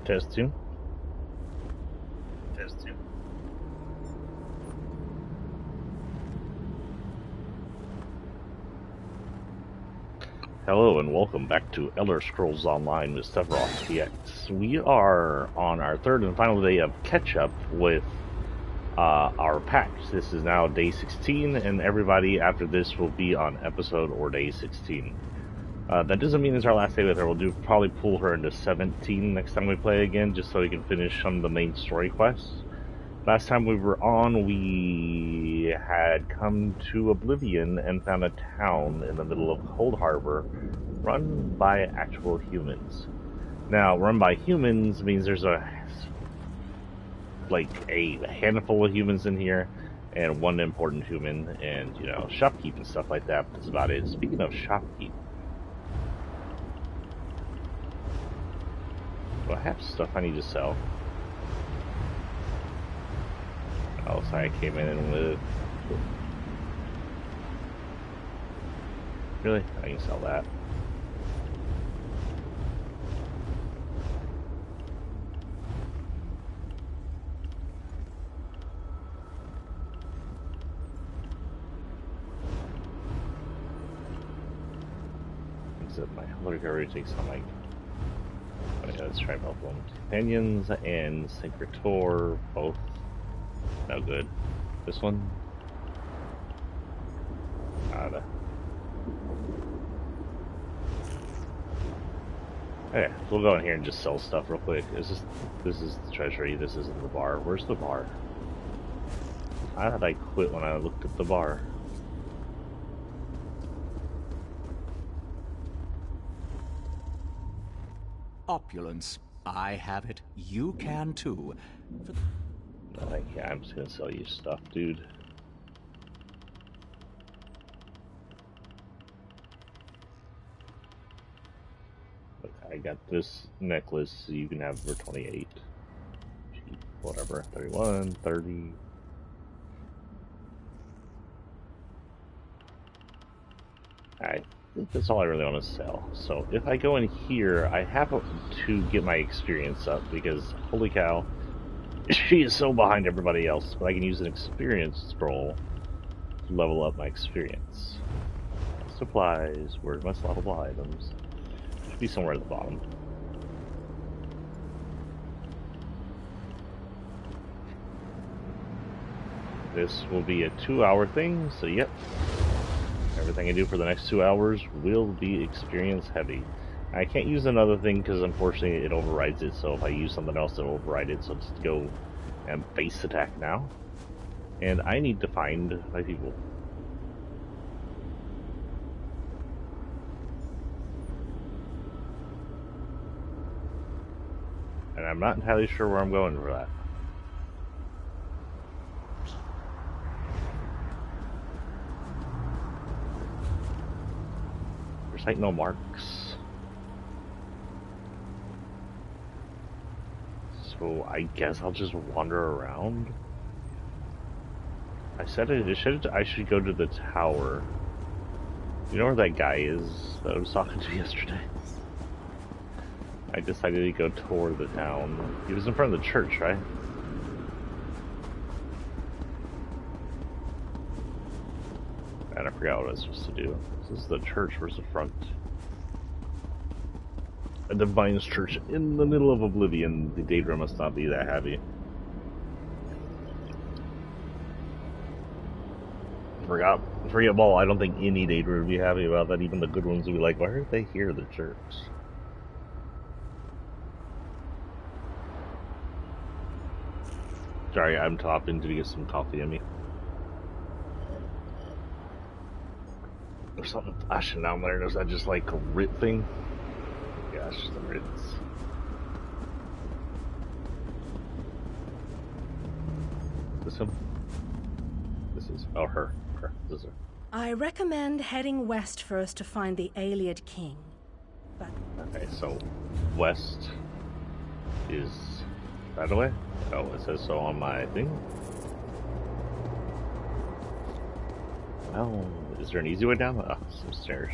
Test two. Test two. Hello and welcome back to Elder Scrolls Online with Sephiroth PX. We are on our third and final day of catch-up with our pact. This is now day 16, and everybody after this will be on episode or day 16. That doesn't mean it's our last day with her. We'll probably pull her into 17 next time we play again, just so we can finish some of the main story quests. Last time we were on, we had come to Oblivion and found a town in the middle of Cold Harbor run by actual humans. Now, run by humans means there's a handful of humans in here and one important human, and, you know, shopkeep and stuff like that. That's about it. Speaking of shopkeep, do I have stuff I need to sell? Oh, sorry, I came in with... Really? I can sell that. Except my Hillary already takes on my... Okay, let's try both of them. Companions and Syncretor, both no good. This one? Nada. Okay, we'll go in here and just sell stuff real quick. This is the treasury, this isn't the bar. Where's the bar? How did I quit when I looked at the bar? Opulence. I have it. You can too. Yeah, I'm just gonna sell you stuff, dude. Look, I got this necklace, so you can have for 28. Cheap, whatever. 31, 30. I think that's all I really want to sell. So if I go in here, I have to get my experience up because, holy cow, she is so behind everybody else, but I can use an experience scroll to level up my experience. Supplies, where's my slottable items? Should be somewhere at the bottom. This will be a 2-hour thing, so yep. Everything I do for the next 2 hours will be experience heavy. I can't use another thing because unfortunately it overrides it, so if I use something else it'll override it, so let's go and base attack now. And I need to find my people. And I'm not entirely sure where I'm going for that. There's like no marks. So I guess I'll just wander around. I said I should go to the tower. You know where that guy is that I was talking to yesterday? I decided to go toward the town. He was in front of the church, right? And I forgot what I was supposed to do. This is the church. Where's the front? A Divine's Church in the middle of Oblivion. The Daedra must not be that heavy. Forget ball. I don't think any Daedra would be happy about that. Even the good ones would be like, why aren't they here, the jerks? Sorry, I'm topping to get some coffee in me. There's something flashing down there. Is that just like a writ thing? Yeah, it's just the writs. This him? This is... oh, her. This is her. I recommend heading west first to find the Ayleid King. But... okay, so... west is... that way? Oh, it says so on my thing. Well, is there an easy way down? Oh, some stairs.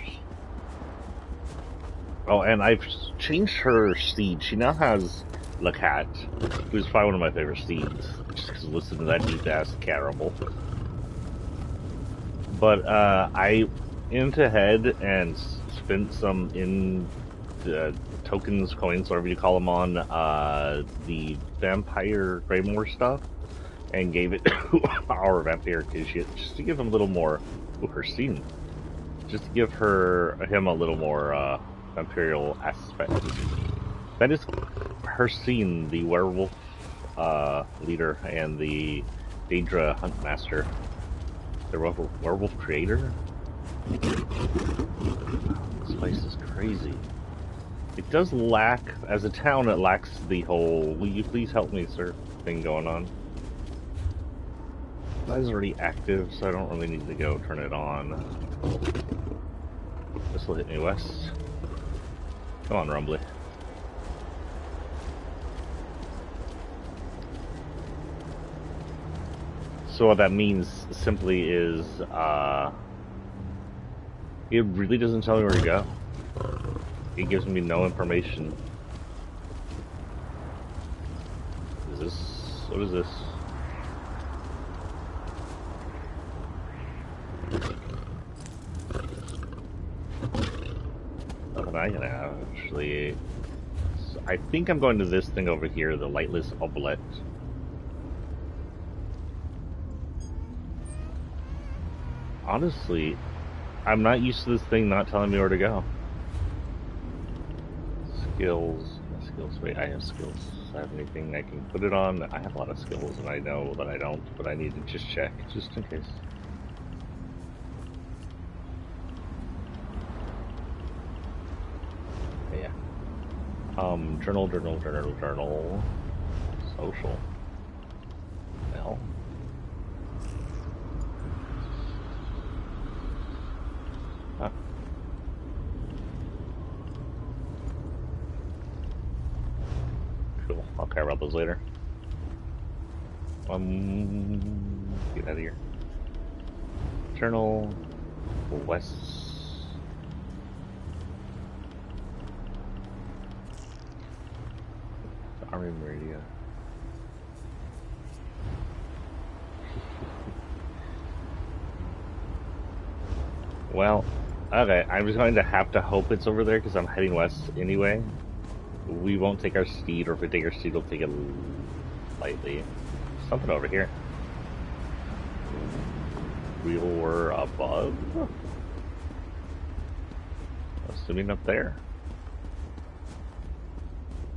Oh, and I've changed her steed. She now has the cat, who's probably one of my favorite steeds, just because listen to that deep-ass caramel. But I went ahead and spent some in tokens, coins, whatever you call them, on the Vampire Greymoor stuff, and gave it to our vampire Kishit, just to give him a little more. Ooh, her scene. Just to give him a little more imperial aspect. That is her scene, the werewolf leader and the Daedra Huntmaster. The werewolf creator? This place is crazy. It does lack, as a town, it lacks the whole, will you please help me, sir, thing going on. That is already active, so I don't really need to go turn it on. This will hit me west. Come on, Rumbly. So what that means simply is, it really doesn't tell me where to go. It gives me no information. Is this, what is this? Nothing I can actually. I think I'm going to this thing over here, the Lightless Oblette. Honestly, I'm not used to this thing not telling me where to go. Skills. Skills. Wait, I have skills. Do I have anything I can put it on? I have a lot of skills, and I know that I don't, but I need to just check, just in case. Yeah. Journal. Social. Well. Huh. Cool. I'll care about those later. Get out of here. Journal. West. Army Radio. Well, okay, I'm just going to have to hope it's over there because I'm heading west anyway. We won't take our steed, or if we take our steed, we'll take it lightly. Something over here. We were above? Assuming up there.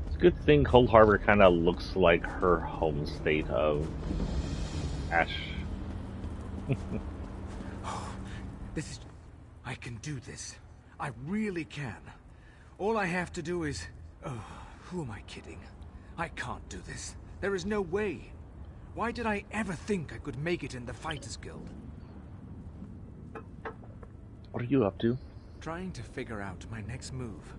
It's a good thing Cold Harbor kind of looks like her home state of Ash. This is... I can do this. I really can. All I have to do is... Oh, who am I kidding? I can't do this. There is no way. Why did I ever think I could make it in the Fighters Guild? What are you up to? Trying to figure out my next move.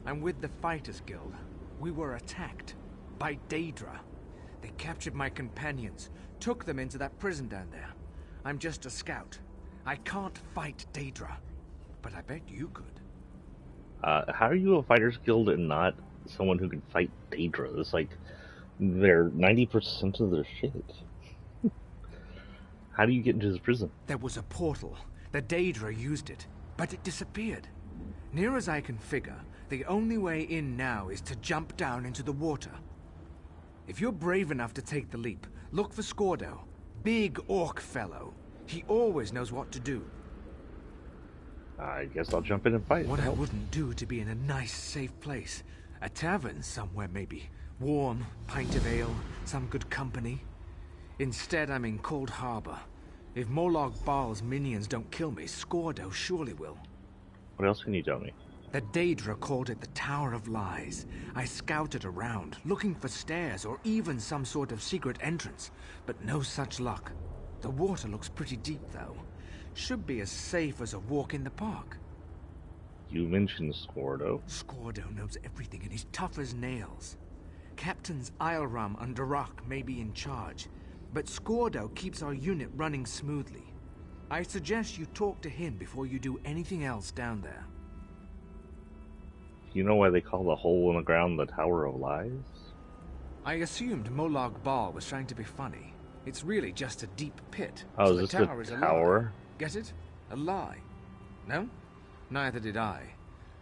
I'm with the Fighters Guild. We were attacked by Daedra. They captured my companions, took them into that prison down there. I'm just a scout. I can't fight Daedra, but I bet you could. How are you a Fighters Guild and not someone who can fight Daedra? It's like they're 90% of their shit. How do you get into this prison? There was a portal. The Daedra used it, but it disappeared. Near as I can figure, the only way in now is to jump down into the water. If you're brave enough to take the leap, look for Scordo. Big orc fellow. He always knows what to do. I guess I'll jump in and fight. What I wouldn't do to be in a nice, safe place. A tavern somewhere, maybe. Warm, pint of ale, some good company. Instead, I'm in Cold Harbor. If Morlog Baal's minions don't kill me, Scordo surely will. What else can you tell me? The Daedra called it the Tower of Lies. I scouted around, looking for stairs or even some sort of secret entrance, but no such luck. The water looks pretty deep, though. Should be as safe as a walk in the park. You mentioned Scordo. Scordo knows everything and he's tough as nails. Captains Ilram and Darak may be in charge, but Scordo keeps our unit running smoothly. I suggest you talk to him before you do anything else down there. You know why they call the hole in the ground the Tower of Lies? I assumed Molag Bal was trying to be funny. It's really just a deep pit. Oh, so is this the tower the is a lie. tower? Get it? A lie. No? Neither did I.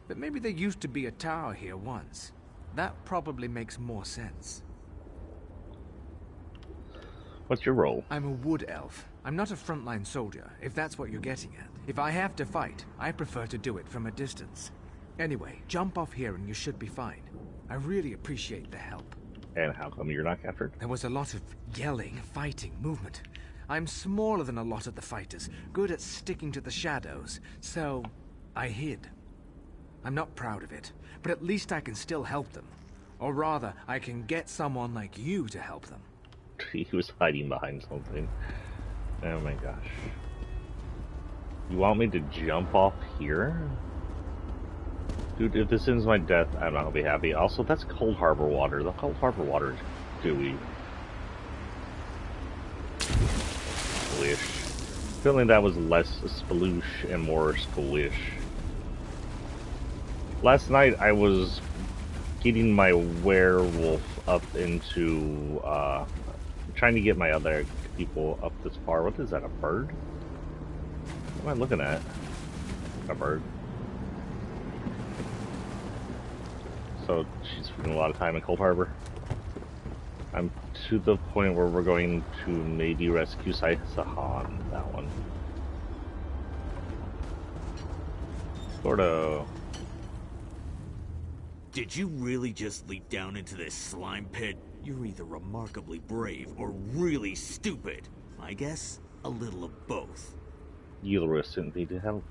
But maybe there used to be a tower here once. That probably makes more sense. What's your role? I'm a wood elf. I'm not a frontline soldier, if that's what you're getting at. If I have to fight, I prefer to do it from a distance. Anyway, jump off here and you should be fine. I really appreciate the help. And how come you're not captured? There was a lot of yelling, fighting, movement. I'm smaller than a lot of the fighters, good at sticking to the shadows, so I hid. I'm not proud of it, but at least I can still help them. Or rather, I can get someone like you to help them. He was hiding behind something. Oh my gosh. You want me to jump off here? Dude, if this ends my death, I'm not gonna be happy. Also, that's Cold Harbor water. The Cold Harbor water is gooey. Squoosh. Feeling that was less sploosh and more squoosh. Last night I was getting my werewolf up into, trying to get my other people up this far. What is that, a bird? What am I looking at? A bird. So she's spending a lot of time in Cold Harbor. I'm to the point where we're going to maybe rescue Sahan, that one. Gordo. Did you really just leap down into this slime pit? You're either remarkably brave or really stupid. I guess a little of both. Yulrus sent me to help.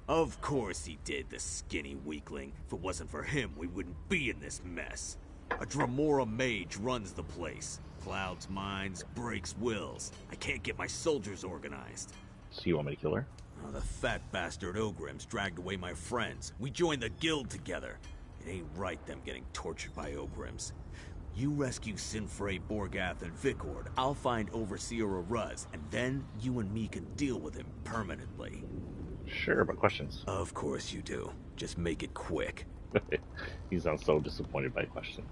Of course he did, the skinny weakling. If it wasn't for him, we wouldn't be in this mess. A Dremora mage runs the place. Clouds minds, breaks wills. I can't get my soldiers organized. So you want me to kill her? Oh, the fat bastard Ogrims dragged away my friends. We joined the guild together. It ain't right them getting tortured by Ogrims. You rescue Sinfrey, Borgath, and Vikord. I'll find Overseer Aruz, and then you and me can deal with him permanently. Sure, but questions. Of course you do. Just make it quick. He sounds so disappointed by questions.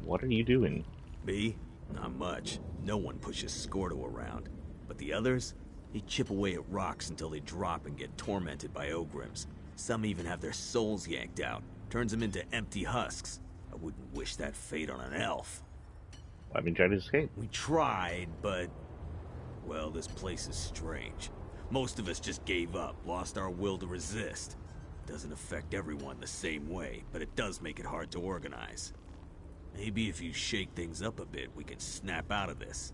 What are you doing? Me? Not much. No one pushes Scordo around. But the others? They chip away at rocks until they drop and get tormented by Ogrims. Some even have their souls yanked out. Turns them into empty husks. I wouldn't wish that fate on an elf. Why haven't you tried to escape? We tried, but... well, this place is strange. Most of us just gave up, lost our will to resist. It doesn't affect everyone the same way, but it does make it hard to organize. Maybe if you shake things up a bit, we can snap out of this.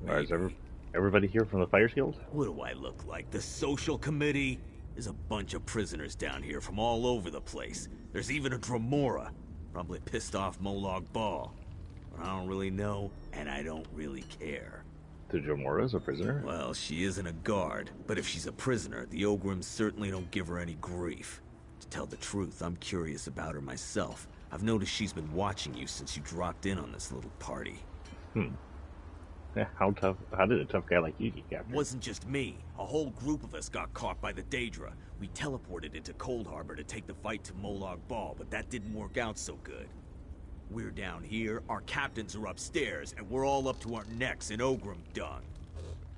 Is everybody here from the Fire Shield? What do I look like? The social committee? There's a bunch of prisoners down here from all over the place. There's even a Dremora. Probably pissed off Molag Bal. But I don't really know, and I don't really care. The Dremora is a prisoner? Well, she isn't a guard, but if she's a prisoner, the Ogrims certainly don't give her any grief. To tell the truth, I'm curious about her myself. I've noticed she's been watching you since you dropped in on this little party. Yeah, how did a tough guy like you get captured? It wasn't just me. A whole group of us got caught by the Daedra. We teleported into Cold Harbor to take the fight to Molag Bal, but that didn't work out so good. We're down here, our captains are upstairs, and we're all up to our necks in Ogrim dung.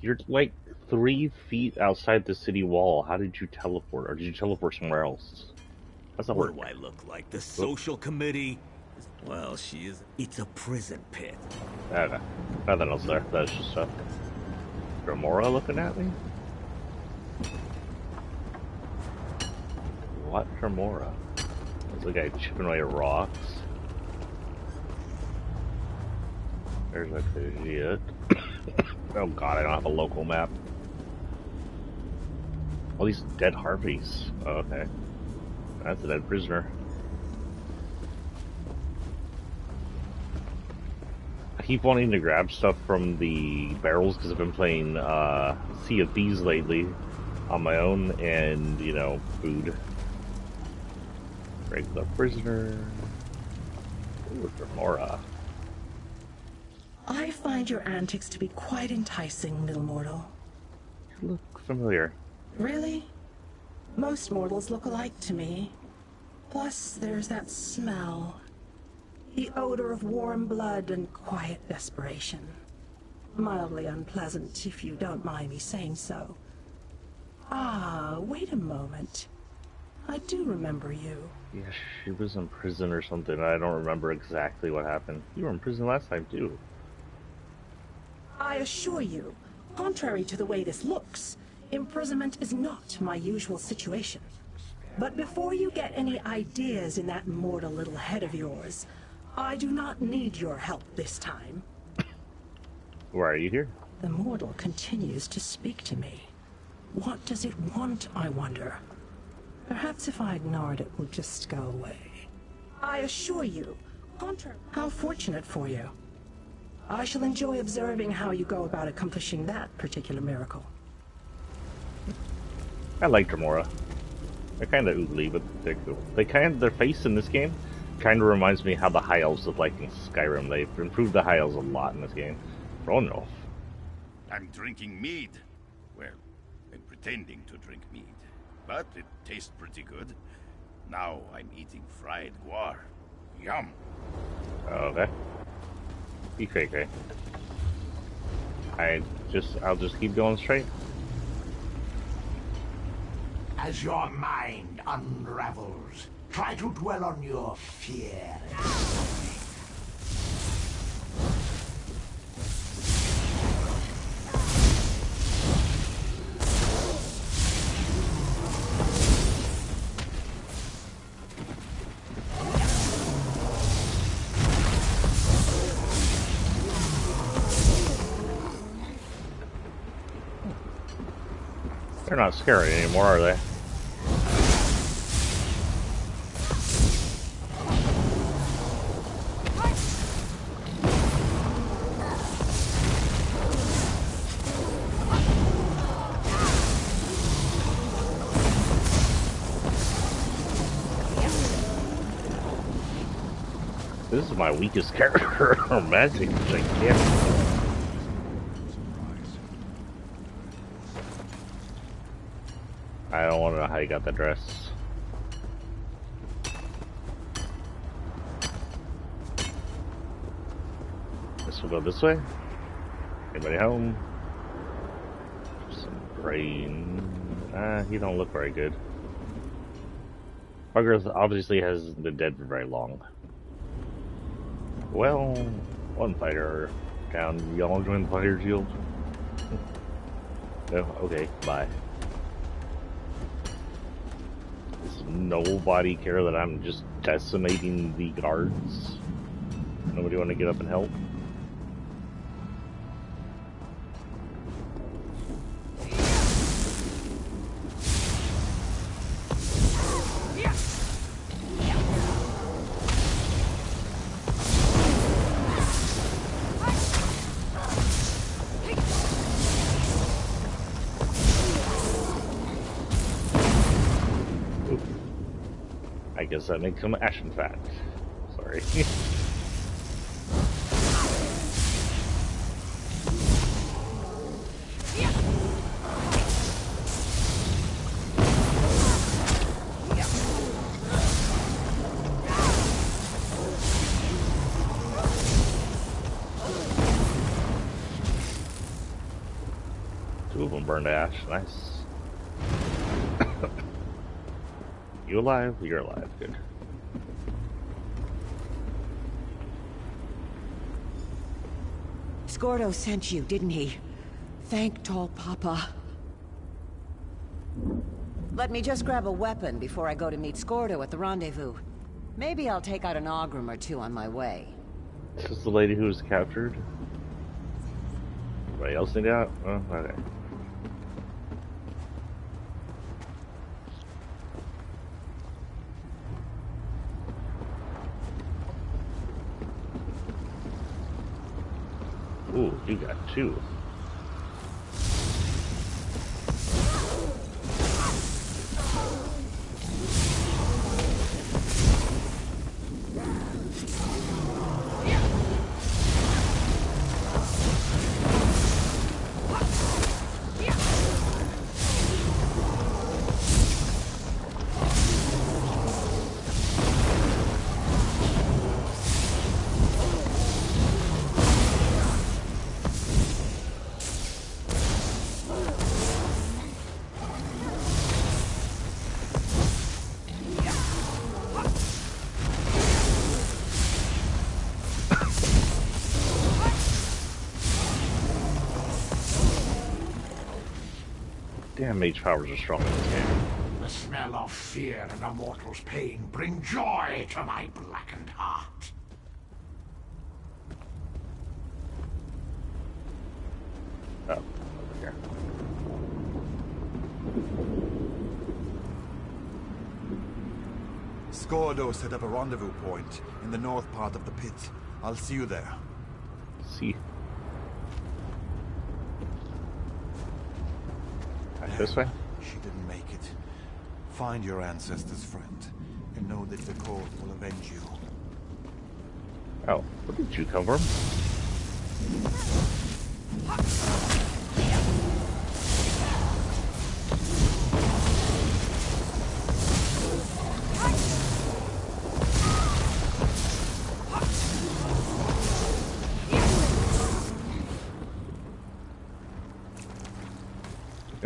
You're like 3 feet outside the city wall. How did you teleport? Or did you teleport somewhere else? How's that work? What do I look like? The social committee? Well, she is... it's a prison pit. Okay. Nothing else there. That's just Dremora looking at me? What Dremora? There's a guy chipping away at rocks. There's a Khajiit. Oh god, I don't have a local map. All these dead harpies. Oh, okay. That's a dead prisoner. I keep wanting to grab stuff from the barrels because I've been playing Sea of Thieves lately on my own, and, you know, food. Break the prisoner. Ooh, Dremora. I find your antics to be quite enticing, little mortal. You look familiar. Really? Most mortals look alike to me. Plus, there's that smell. The odor of warm blood and quiet desperation. Mildly unpleasant, if you don't mind me saying so. Ah, wait a moment. I do remember you. Yeah, she was in prison or something. I don't remember exactly what happened. You were in prison last time, too. I assure you, contrary to the way this looks, imprisonment is not my usual situation. But before you get any ideas in that mortal little head of yours, I do not need your help this time. Why are you here? The mortal continues to speak to me. What does it want, I wonder? Perhaps if I ignore it, it will just go away. I assure you, how fortunate for you. I shall enjoy observing how you go about accomplishing that particular miracle. I liked Remora. They're kind of oogly, but they're cool. Their face in this game kind of reminds me how the High Elves look like in Skyrim. They've improved the High Elves a lot in this game. Oh no. I'm drinking mead. Well, I'm pretending to drink mead. But it tastes pretty good. Now I'm eating fried guar. Yum. Okay. Be cray-cray. I'll just keep going straight. As your mind unravels, try to dwell on your fear. They're not scary anymore, are they? This is my weakest character. Magic is gigantic. I don't want to know how you got the dress. Guess we'll go this way. Anybody home? Some brain. He don't look very good. Bugger obviously hasn't been dead for very long. Well, one fighter down. Y'all join the fire shield? No? Okay, bye. Does nobody care that I'm just decimating the guards? Nobody want to get up and help? I guess that makes him ashen fat. Sorry. Two of them burned to ash. Nice. You alive? You're alive. Good. Scordo sent you, didn't he? Thank Tall Papa. Let me just grab a weapon before I go to meet Scordo at the rendezvous. Maybe I'll take out an Ogrim or two on my way. This is the lady who was captured. Anybody else need out? Oh, okay. Ooh, you got two. Damn, mage powers are strong in this game. The smell of fear and a mortal's pain bring joy to my blackened heart. Oh, over here. Scordo set up a rendezvous point in the north part of the pit. I'll see you there. See. This way? She didn't make it. Find your ancestors, friend, and know that the court will avenge you. Oh, where did you come from?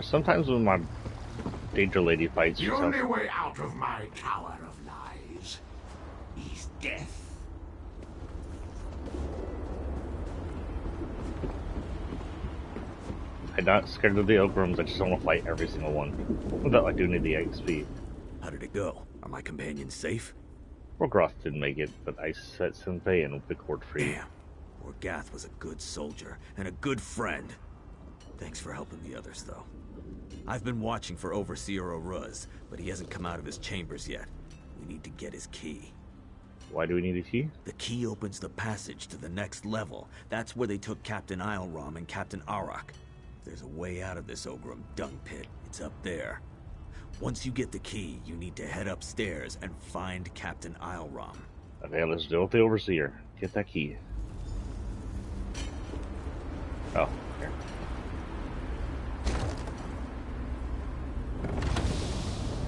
Sometimes when my Danger Lady fights The herself. only way out of my tower of lies is death. I'm not scared of the Ograms, I just don't want to fight every single one. Though I do need the XP. How did it go? Are my companions safe? Rogroth didn't make it, but I set Senpei and Bicord free. Damn. Orgath was a good soldier and a good friend. Thanks for helping the others, though. I've been watching for Overseer Oruz, but he hasn't come out of his chambers yet. We need to get his key. Why do we need a key? The key opens the passage to the next level. That's where they took Captain Isleram and Captain Arak. If there's a way out of this Ogrim dung pit, it's up there. Once you get the key, you need to head upstairs and find Captain Isleram. Okay, let's deal with the Overseer. Get that key. Oh, here.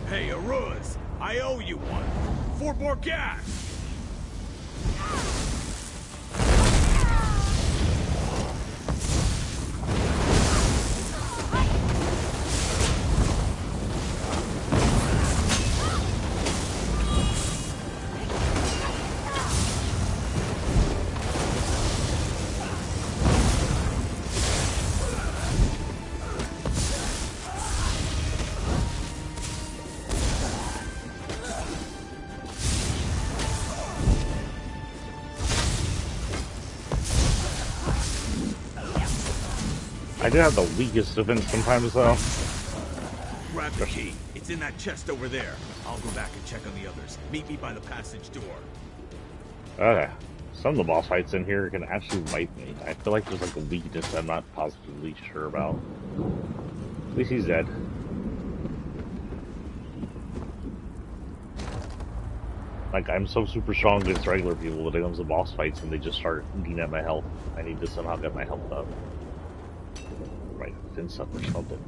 Hey, Oruz! I owe you one! For Borgath! I do have the weakest defense sometimes, though. Grab the key. It's in that chest over there. I'll go back and check on the others. Meet me by the passage door. Okay. Some of the boss fights in here can actually wipe me. I feel like there's like a weakness I'm not positively sure about. At least he's dead. Like, I'm so super strong against regular people that it comes to boss fights and they just start eating at my health. I need to somehow get my health up. Right, defense up or something.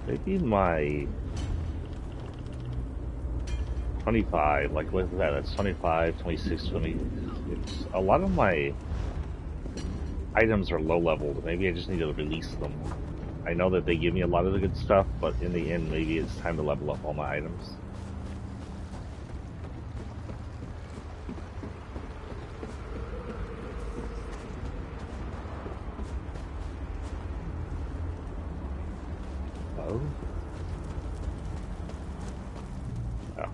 Maybe my 25, like look at that, that's 25, 26, 20. A lot of my items are low leveled. Maybe I just need to release them. I know that they give me a lot of the good stuff, but in the end, maybe it's time to level up all my items. Oh. Oh.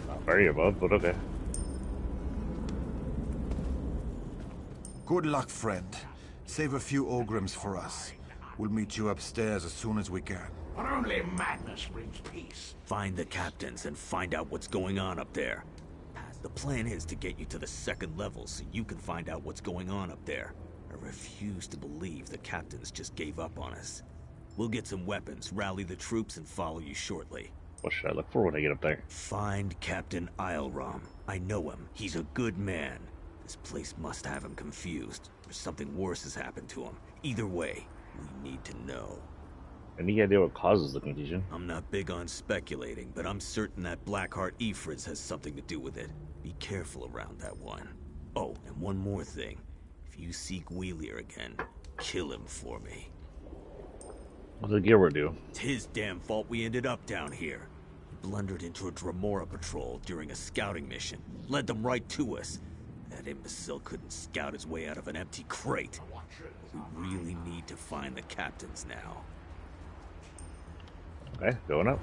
Not very above, but okay. Good luck, friend. Save a few Ogrims for us. We'll meet you upstairs as soon as we can. For only madness brings peace. Find the captains and find out what's going on up there. The plan is to get you to the second level so you can find out what's going on up there. I refuse to believe the captains just gave up on us. We'll get some weapons, rally the troops, and follow you shortly. What should I look for when I get up there? Find Captain Isleram. I know him. He's a good man. This place must have him confused, or something worse has happened to him. Either way, we need to know. Any idea what causes the confusion? I'm not big on speculating, but I'm certain that Blackheart Ifritz has something to do with it. Be careful around that one. Oh, and one more thing. If you see Gwelier again, kill him for me. What did Gilbert do? It's his damn fault we ended up down here. He blundered into a Dremora patrol during a scouting mission. Led them right to us. That imbecile couldn't scout his way out of an empty crate. We really need to find the captains now. Okay, going up.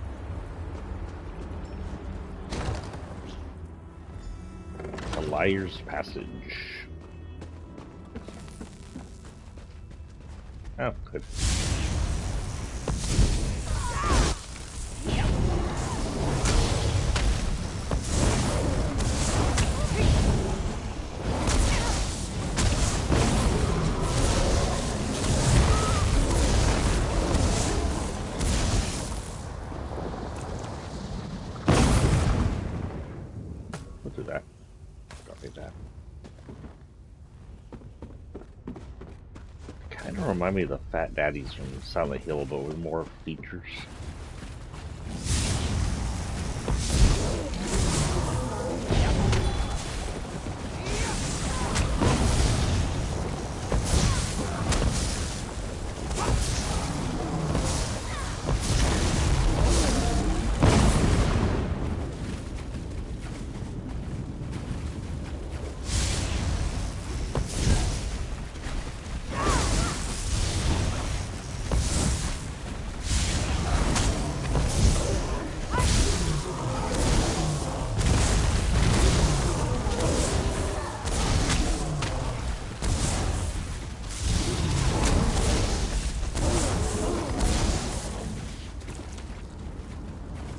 The Liar's Passage. Oh, good. We'll do that. Copy that. Kind of remind me of the Fat Daddies from Silent Hill, but with more features.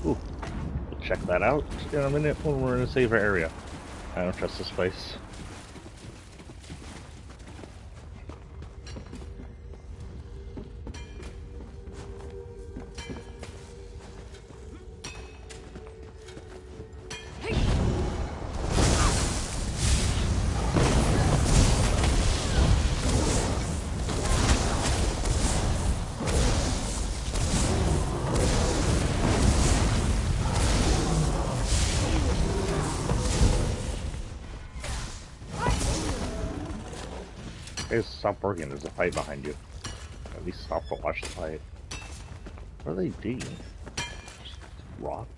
Ooh, we'll check that out in a minute when we're in a safer area. I don't trust this place. Guys, stop working. There's a fight behind you. At least stop to watch the fight. What are they digging? Just rock?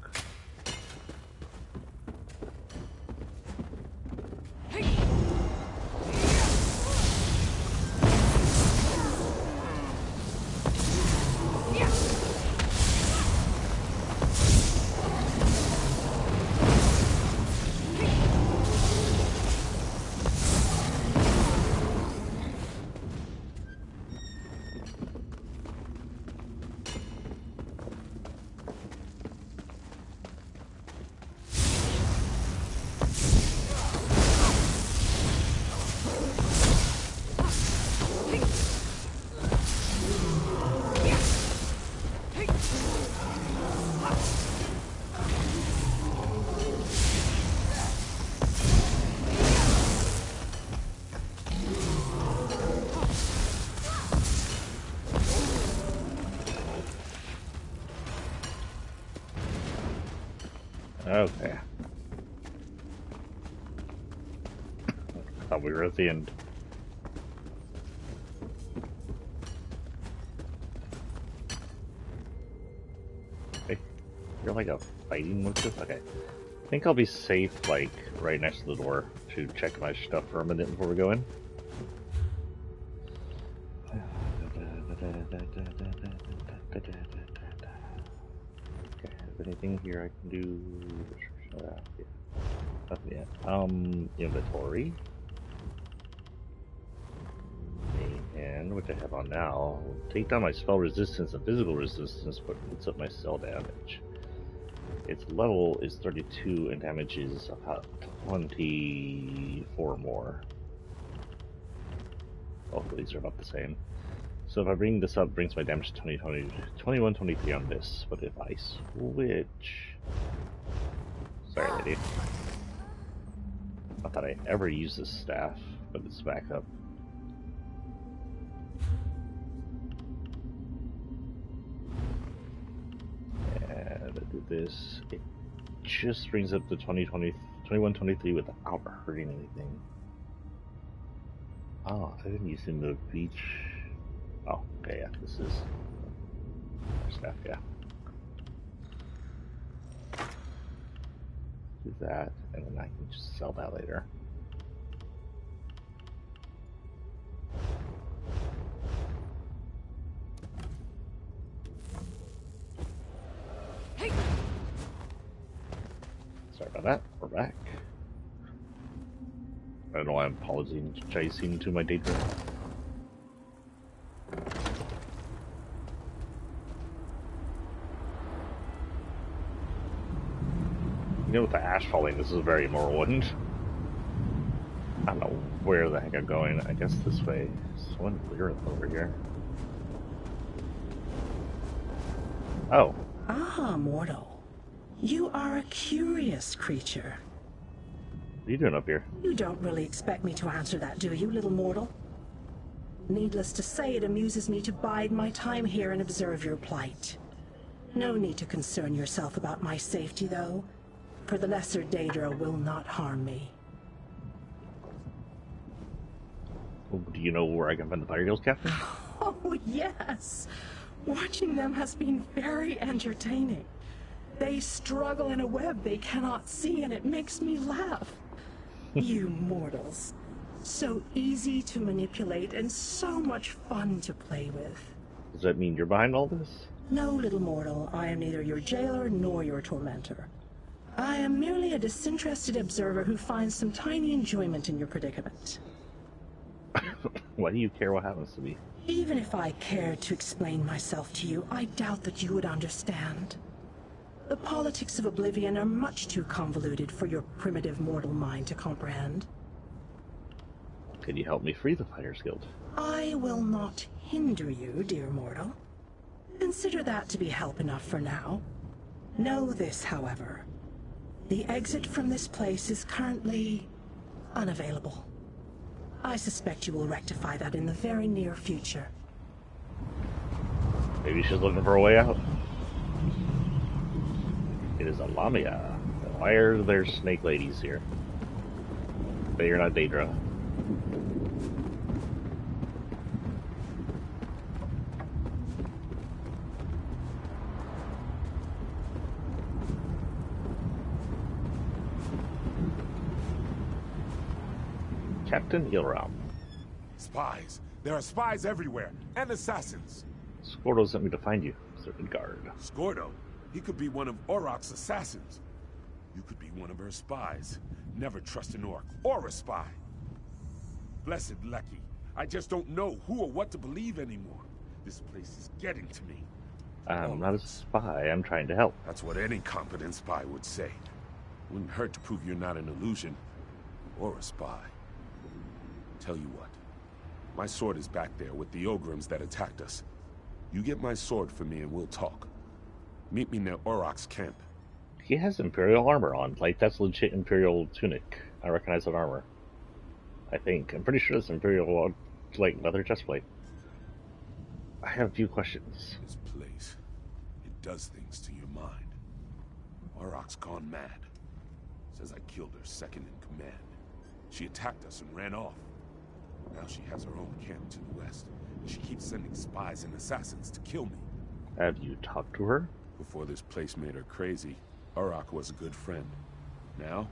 Okay. Thought we were at the end. Hey, you're like a fighting monster? Okay. I think I'll be safe, like, right next to the door to check my stuff for a minute before we go in. Okay, is anything here I can do? Yeah. Nothing yet. Inventory. And what I have on now, take down my spell resistance and physical resistance, but puts up my spell damage. Its level is 32 and damage is about 24 more. Both of these are about the same. So if I bring this up, it brings my damage to 21, 23 on this. But if I switch... Sorry, lady. Not that I ever use this staff, but it's back up. And I do this. It just brings up to 21, 23 without hurting anything. Oh, I've been using the beach. Oh, okay, yeah, this is staff, yeah. Do that, and then I can just sell that later. Got that? We're back. I don't know why I'm apologizing to my Daedra. You know, with the ash falling, this is very Morrowind. I don't know where the heck I'm going. I guess this way. Someone lyric over here. Oh. Ah, mortal. You are a curious creature. What are you doing up here? You don't really expect me to answer that, do you, little mortal? Needless to say, it amuses me to bide my time here and observe your plight. No need to concern yourself about my safety, though, for the lesser Daedra will not harm me. Do you know where I can find the Fire Girls, Captain? Oh, yes! Watching them has been very entertaining. They struggle in a web they cannot see, and it makes me laugh. You mortals. So easy to manipulate and so much fun to play with. Does that mean you're behind all this? No, little mortal, I am neither your jailer nor your tormentor. I am merely a disinterested observer who finds some tiny enjoyment in your predicament. Why do you care what happens to me? Even if I cared to explain myself to you, I doubt that you would understand. The politics of Oblivion are much too convoluted for your primitive mortal mind to comprehend. Can you help me free the Fighters Guild? I will not hinder you, dear mortal. Consider that to be help enough for now. Know this, however. The exit from this place is currently unavailable. I suspect you will rectify that in the very near future. Maybe she's looking for a way out. It is a Lamia. Why are there snake ladies here? But you're not Daedra. Captain Ilram. Spies. There are spies everywhere, and assassins. Scordo sent me to find you, Sir Guard. Scordo? He could be one of Oroc's assassins. You could be one of her spies. Never trust an Orc or a spy. Blessed Lecky. I just don't know who or what to believe anymore. This place is getting to me. I'm not a spy. I'm trying to help. That's what any competent spy would say. Wouldn't hurt to prove you're not an illusion or a spy. Tell you what. My sword is back there with the Ogrims that attacked us. You get my sword for me and we'll talk. Meet me near Oroc's camp. He has Imperial armor on. Like, that's legit Imperial tunic. I recognize that armor. I think. I'm pretty sure it's Imperial, like, leather chestplate. I have a few questions. This place, it does things to your mind. Oroc's gone mad. Says I killed her second in command. She attacked us and ran off. Now she has her own camp to the west, and she keeps sending spies and assassins to kill me. Have you talked to her? Before this place made her crazy, Orok was a good friend. Now,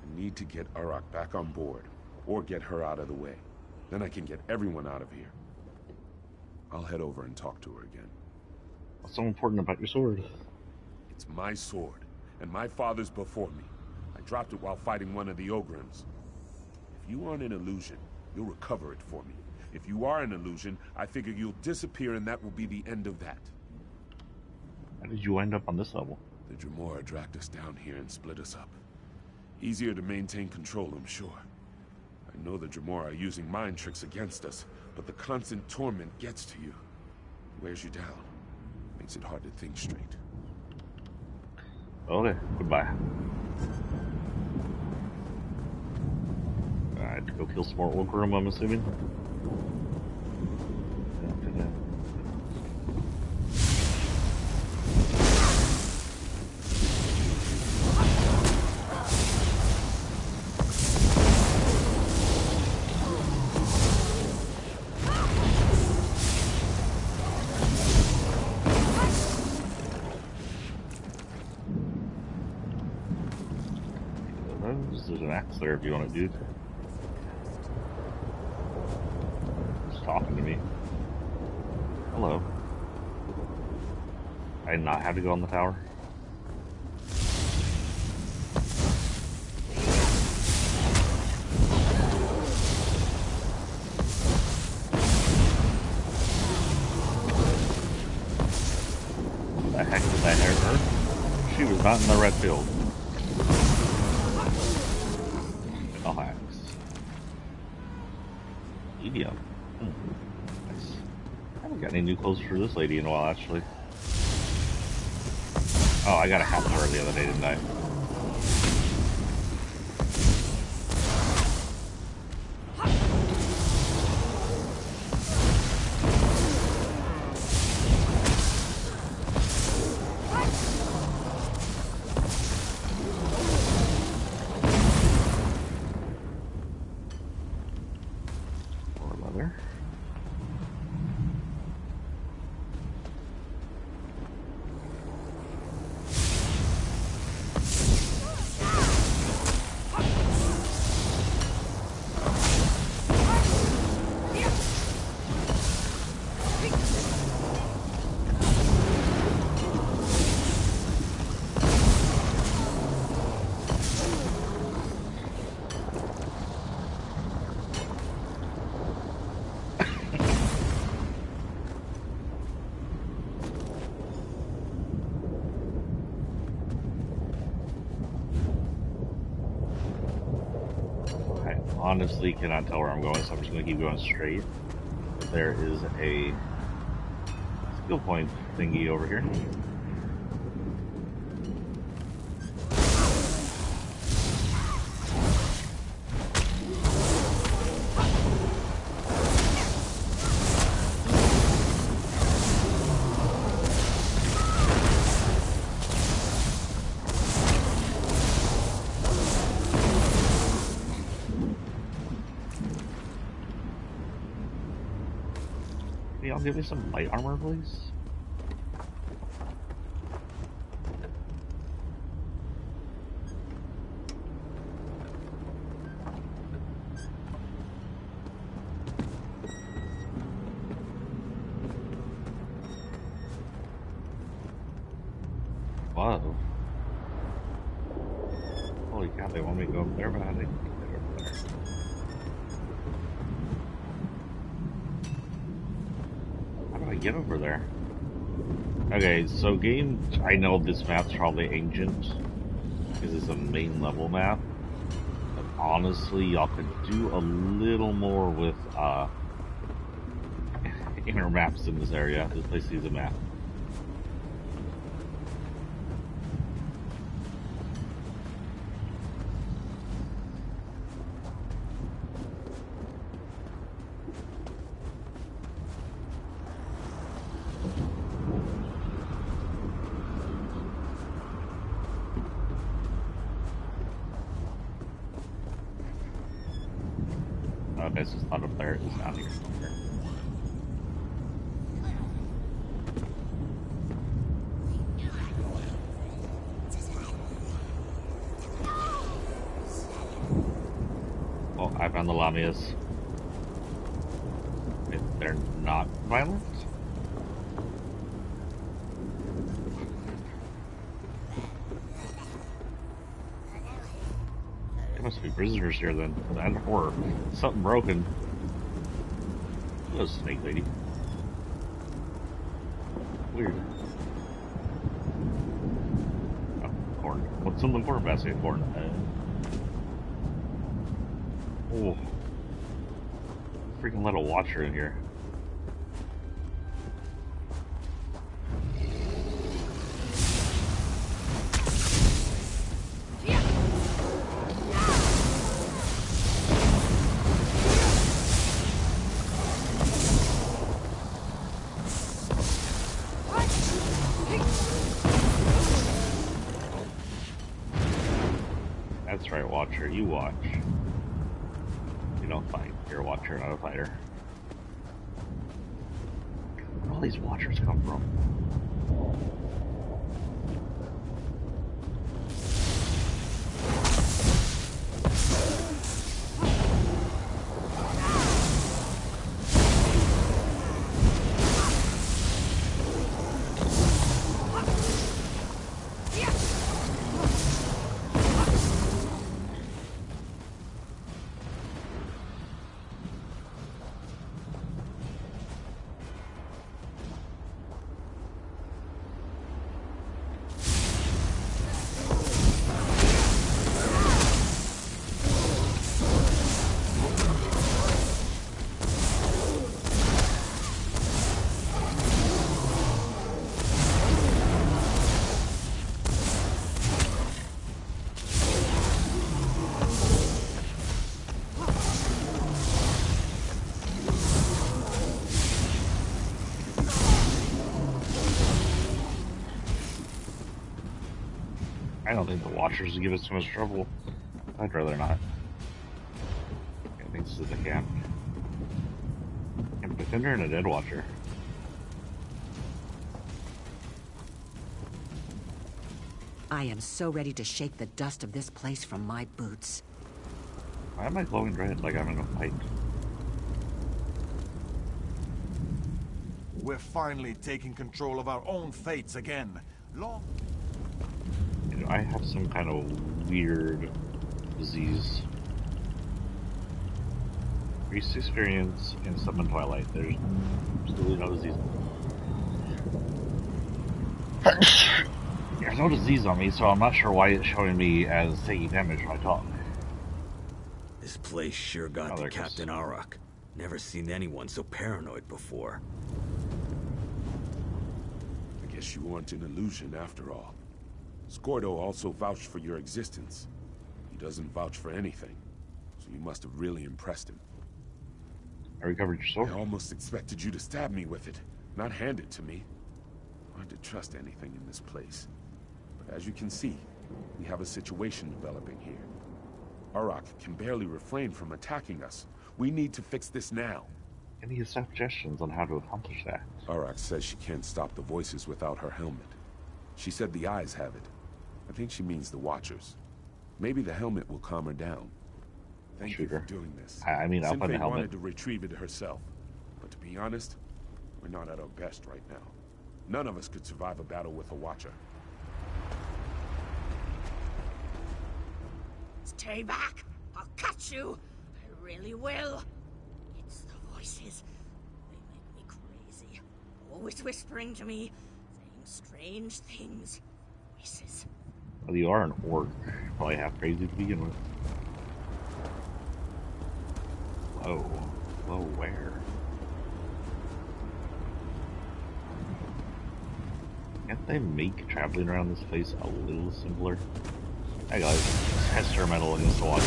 I need to get Orok back on board, or get her out of the way. Then I can get everyone out of here. I'll head over and talk to her again. What's so important about your sword? It's my sword, and my father's before me. I dropped it while fighting one of the Ogrims. If you aren't an illusion, you'll recover it for me. If you are an illusion, I figure you'll disappear and that will be the end of that. How did you end up on this level? The Dremora dragged us down here and split us up. Easier to maintain control, I'm sure. I know the Dremora are using mind tricks against us, but the constant torment gets to you. Wears you down. Makes it hard to think straight. Okay, goodbye. Alright, go kill some more Ogrim, I'm assuming. There's an axe there if you want to do. He's talking to me. Hello. I did not have to go on the tower. is not in the red field. I'll axe. Medium. Nice. I haven't got any new clothes for this lady in a while, actually. Oh, I got a hat for her the other day, didn't I? Honestly cannot tell where I'm going, so I'm just going to keep going straight. There is a skill point thingy over here. Y'all give me some light armor, please? Whoa. Holy cow, they want me to go up there, but I think they go up there. Get over there. Okay, so I know this map's probably ancient because it's a main level map, but honestly, y'all could do a little more with inner maps in this area. This place needs a map. Okay, so it's not up there, it's down here somewhere. Oh, I found the Lamias. If they're not violent? There must be prisoners here then, and horror. Something broken. Hello, snake lady. Weird. Oh, corn. What's in the corn basket? Corn. Oh. Freaking let a watcher in here. That's right, Watcher. You watch. You don't fight. You're a Watcher, not a fighter. Where do all these Watchers come from? I don't think the Watchers would give us too much trouble. I'd rather not. Okay, I think this is the camp. Camp Defender and a Dead Watcher. I am so ready to shake the dust of this place from my boots. Why am I glowing red like I'm in a fight? We're finally taking control of our own fates again. Long... You know, I have some kind of weird disease. Increased experience in Summon Twilight. There's absolutely no disease. There's no disease on me, so I'm not sure why it's showing me as taking damage when I talk. This place sure got to Captain Arak. Never seen anyone so paranoid before. I guess you weren't an illusion after all. Scordo also vouched for your existence. He doesn't vouch for anything, so you must have really impressed him. I recovered your sword. I almost expected you to stab me with it, not hand it to me. Hard to trust anything in this place. But as you can see, we have a situation developing here. Arak can barely refrain from attacking us. We need to fix this now. Any suggestions on how to accomplish that? Arak says she can't stop the voices without her helmet. She said the eyes have it. I think she means the Watchers. Maybe the helmet will calm her down. Thank you for doing this. I mean, I'll put the helmet. Wanted to retrieve it herself. But to be honest, we're not at our best right now. None of us could survive a battle with a Watcher. Stay back! I'll catch you! I really will! It's the voices. They make me crazy. Always whispering to me, saying strange things. Voices. Well, you are an orc. Probably half crazy to begin with. Whoa. Whoa, where? Can't they make traveling around this place a little simpler? Hey guys, test your metal against the Watcher.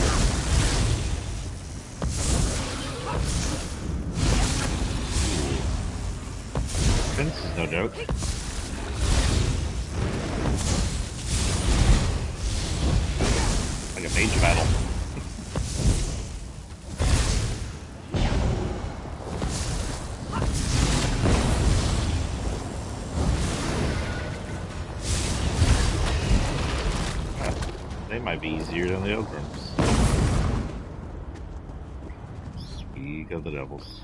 This is no joke. Like a mage battle. They might be easier than the Ograms. Speak of the devils.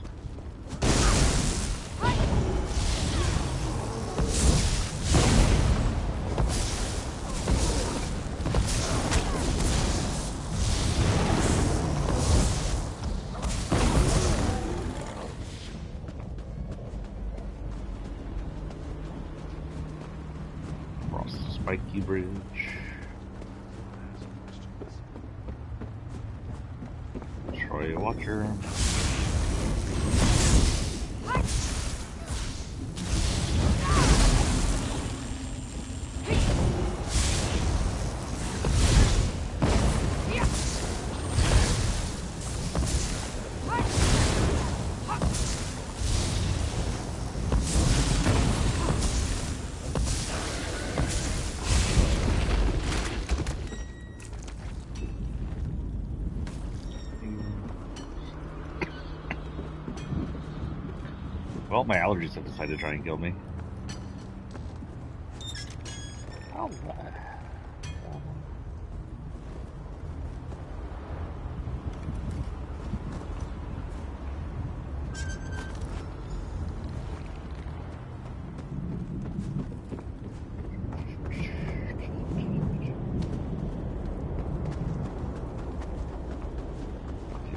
Across the spiky bridge. Destroy a Watcher. Well, my allergies have decided to try and kill me.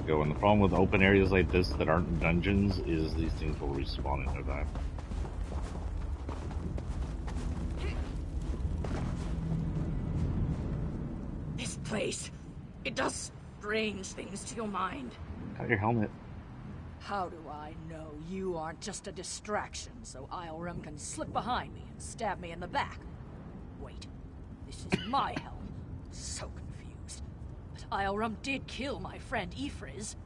Oh, and the problem with open areas like this that aren't dungeons is these things will respawn in no time. This place, it does strange things to your mind. Got your helmet. How do I know you aren't just a distraction so Islerim can slip behind me and stab me in the back? Wait, this is my helm. So confused. But Islerim did kill my friend Ifriz.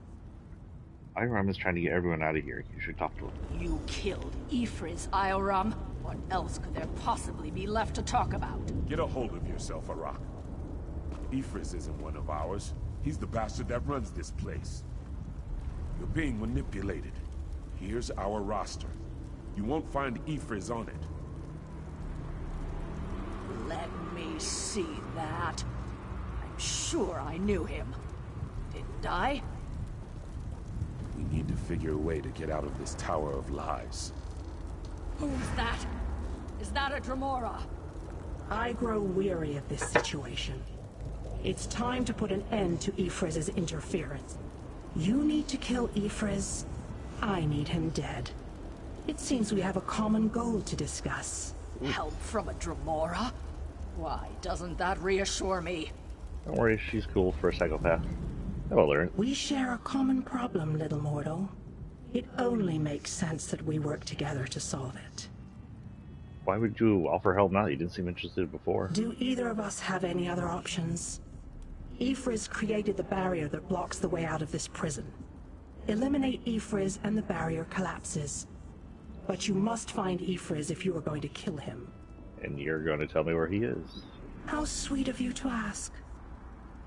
Islerim is trying to get everyone out of here. You should talk to him. You killed Ifriz, Islerim. What else could there possibly be left to talk about? Get a hold of yourself, Arak. Ifris isn't one of ours. He's the bastard that runs this place. You're being manipulated. Here's our roster. You won't find Ifris on it. Let me see that. I'm sure I knew him. Didn't I? We need to figure a way to get out of this tower of lies. Who's that? Is that a Dremora? I grow weary of this situation. It's time to put an end to Ifris's interference. You need to kill Ifris. I need him dead. It seems we have a common goal to discuss. Help from a Dremora? Why, doesn't that reassure me? Don't worry, she's cool for a psychopath. I will learn. We share a common problem, little mortal. It only makes sense that we work together to solve it. Why would you offer help now? You didn't seem interested before. Do either of us have any other options? Ifris created the barrier that blocks the way out of this prison. Eliminate Ifris and the barrier collapses. But you must find Ifris if you are going to kill him. And you're going to tell me where he is. How sweet of you to ask.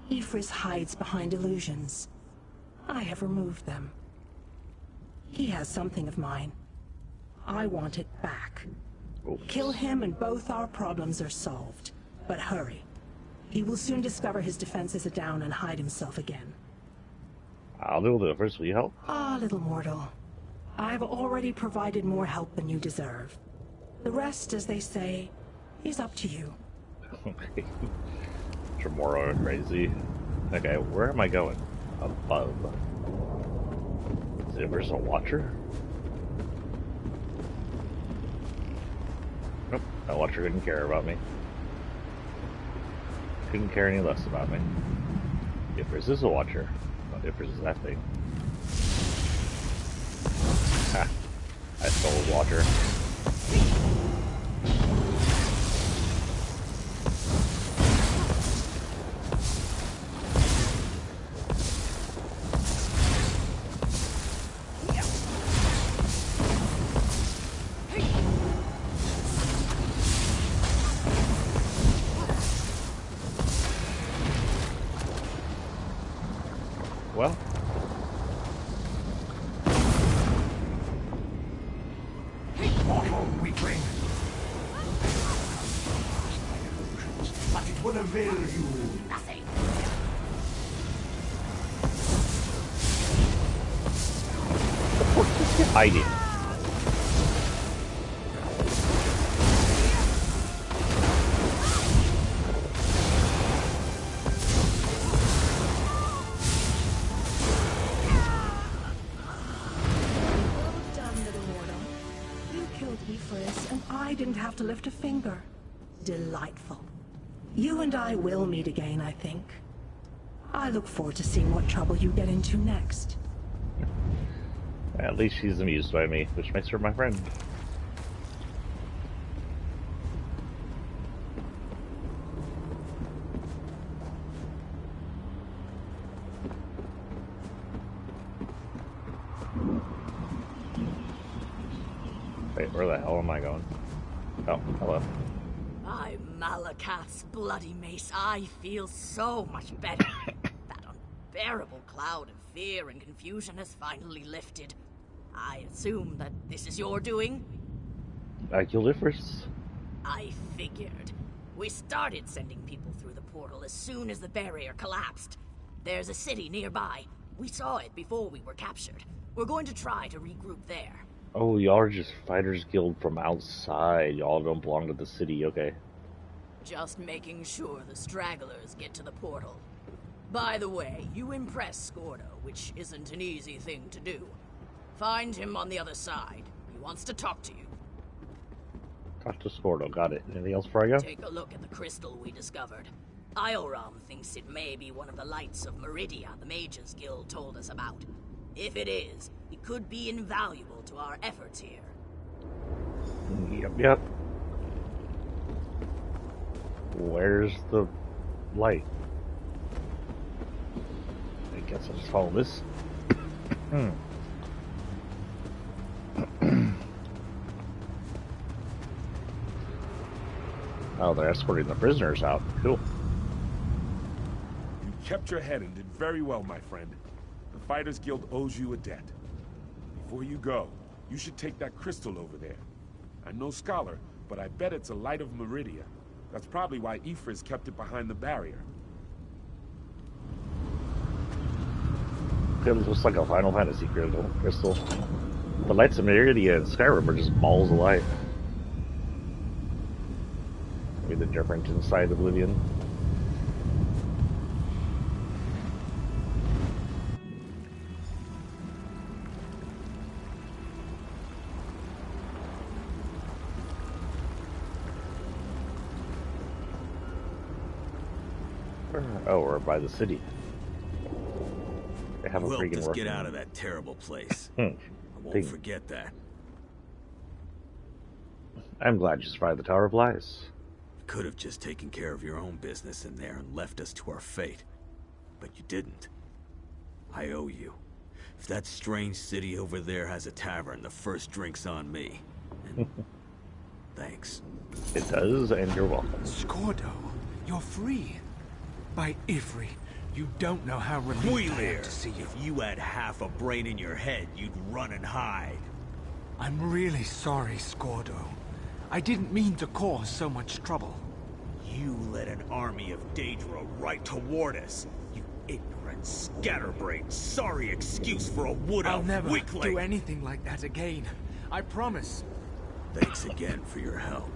Ifris hides behind illusions. I have removed them. He has something of mine. I want it back. Oops. Kill him and both our problems are solved. But hurry. He will soon discover his defenses are down and hide himself again. I'll do it. First, will you help? Ah, little mortal. I've already provided more help than you deserve. The rest, as they say, is up to you. Okay. Tomorrow crazy. Okay, where am I going? Above. Is there a watcher? Nope, that watcher couldn't care about me. Couldn't care any less about me. If there's this a watcher, not if there's that thing. Ha! I stole a watcher. Well, Mortal weakling. But it will avail you nothing. what's he hiding? I didn't have to lift a finger. Delightful. You and I will meet again, I think. I look forward to seeing what trouble you get into next. At least she's amused by me, which makes her my friend. Wait, where the hell am I going? Oh, hello. By Malakath's bloody mace, I feel so much better. That unbearable cloud of fear and confusion has finally lifted. I assume that this is your doing? I killed Ifris. I figured. We started sending people through the portal as soon as the barrier collapsed. There's a city nearby. We saw it before we were captured. We're going to try to regroup there. Oh, y'all are just fighters guild from outside. Y'all don't belong to the city, okay. Just making sure the stragglers get to the portal. By the way, you impress Scordo, which isn't an easy thing to do. Find him on the other side. He wants to talk to you. Talk to Scordo, got it. Anything else before I go? Take a look at the crystal we discovered. Ioram thinks it may be one of the lights of Meridia the Mages Guild told us about. If it is, it could be invaluable to our efforts here. Yep. Where's the light? I guess I'll just follow this. Oh, they're escorting the prisoners out. Cool. You kept your head and did very well, my friend. The Fighters Guild owes you a debt. Before you go, you should take that crystal over there. I'm no scholar, but I bet it's a light of Meridia. That's probably why Ifris kept it behind the barrier. It looks like a Final Fantasy crystal. The lights of Meridia and Skyrim are just balls of light. Maybe the difference inside Oblivion. Oh, we're by the city. They have a freaking Just get out of that terrible place. I won't forget that. I'm glad you survived the Tower of Lies. You could have just taken care of your own business in there and left us to our fate. But you didn't. I owe you. If that strange city over there has a tavern, the first drink's on me. And thanks. It does, and you're welcome. Scordo, you're free. By Ivry, you don't know how relieved I am to see you. If you had half a brain in your head, you'd run and hide. I'm really sorry, Scordo. I didn't mean to cause so much trouble. You led an army of Daedra right toward us. You ignorant, scatterbrained, sorry excuse for a wood elf weakling. I'll never do anything like that again. I promise. Thanks again for your help.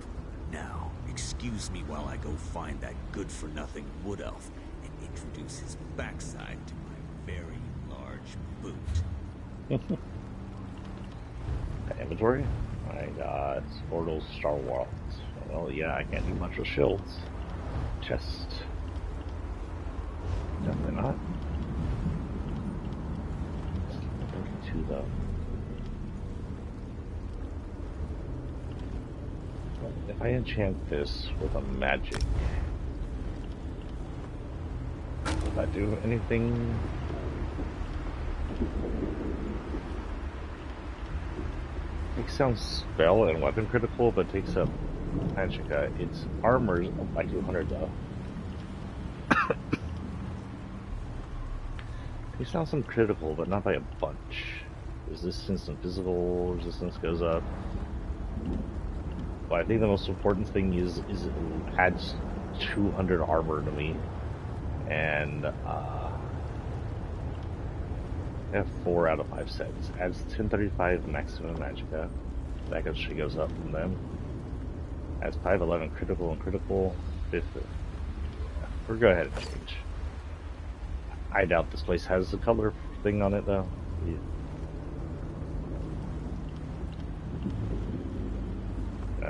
Now, excuse me while I go find that good-for-nothing wood elf and introduce his backside to my very large boot. Inventory? I got Ordos Star Wars. Well, yeah, I can't do much with shields. Chest. Definitely not. 32 though. If I enchant this with a magic, will that do anything? Takes down spell and weapon critical, but takes up magicka. Its armor's up by 200 though. Takes down some critical, but not by a bunch. Resistance and physical resistance goes up. But I think the most important thing is it adds 200 armor to me, and I have 4 out of 5 sets. Adds 1035 maximum magicka. That actually goes up from them. Adds 511 critical and critical. 5th. We'll go ahead and change. I doubt this place has the color thing on it though. Yeah.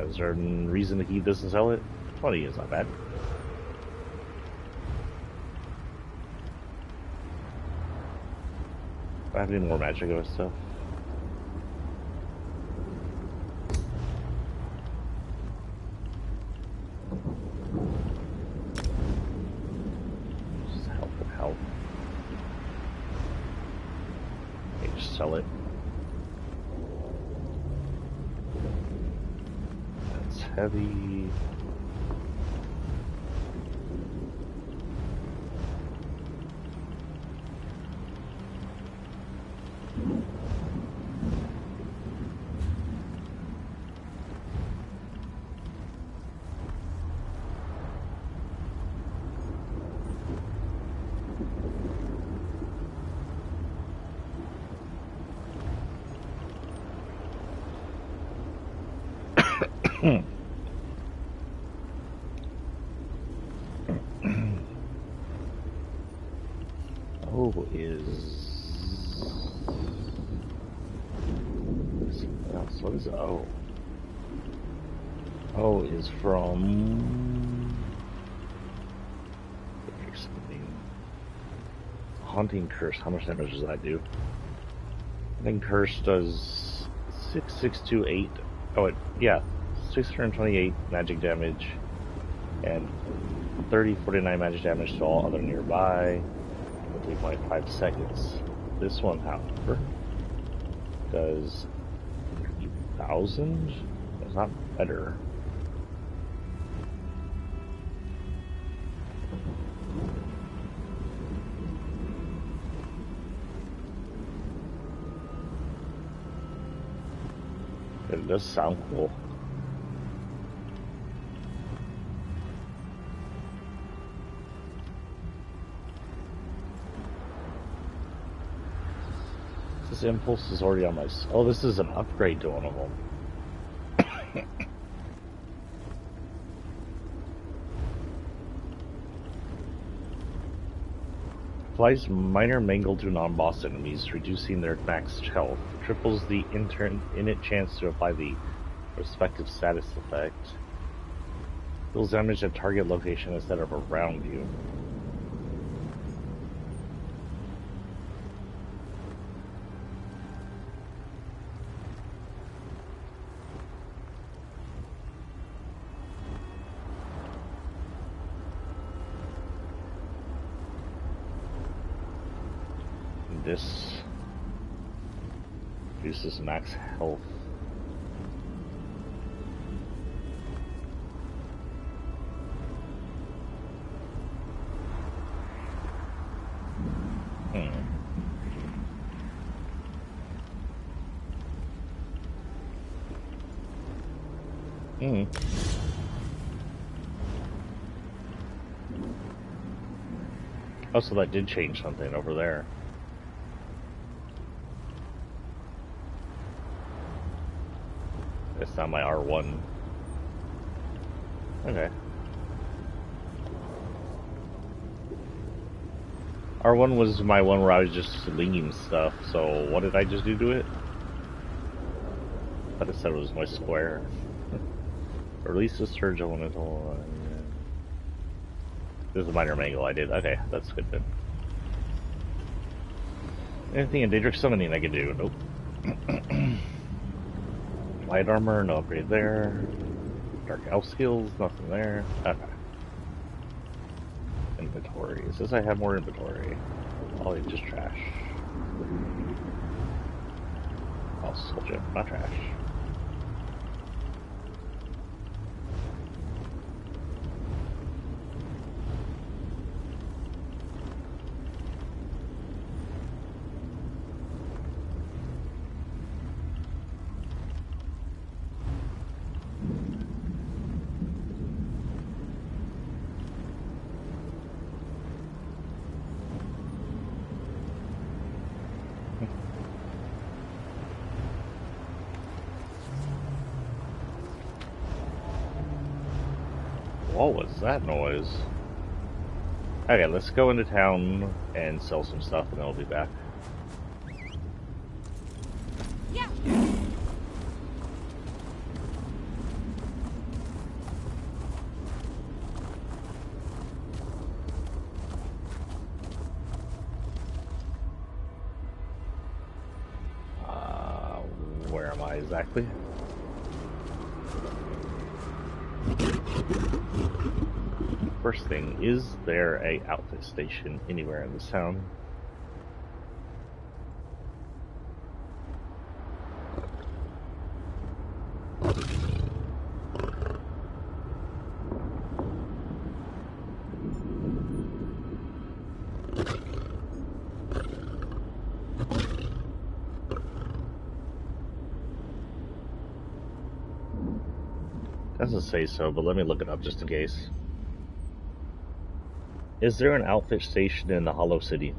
Is there a reason to keep this and sell it? 20 is not bad. Do I have any more magic or stuff? Just help and help. Okay, just sell it. That's heavy. O is... What is O? O is from... Haunting Curse. How much damage does that do? I think Curse does 6628. Oh, yeah. 628 magic damage and 3049 magic damage to all other nearby. 3.5 seconds. This one, however, does 3,000. It's not better. It does sound cool. This impulse is already on my... Oh, this is an upgrade to one of them. Applies minor mangle to non-boss enemies, reducing their max health. Triples the init chance to apply the respective status effect. Deals damage at target location instead of around you. This reduces max health. Oh, so that did change something over there. It's not my R1. Okay. R1 was my one where I was just leaning stuff, so what did I just do to it? I thought it said it was my square. Release the surge elemental. This is a minor mangle I did. Okay, that's good then. Anything in Daedric summoning I can do? Nope. Light armor, no upgrade there. Dark elf skills, nothing there. Okay. Inventory. It says I have more inventory. Oh, it's just trash. Oh, soldier, not trash. What was that noise? Okay, let's go into town and sell some stuff and then I'll be back. Yeah. Where am I exactly? First thing, is there a outfit station anywhere in this town? Doesn't say so, but let me look it up just in case. Is there an outfit station in the Hollow City?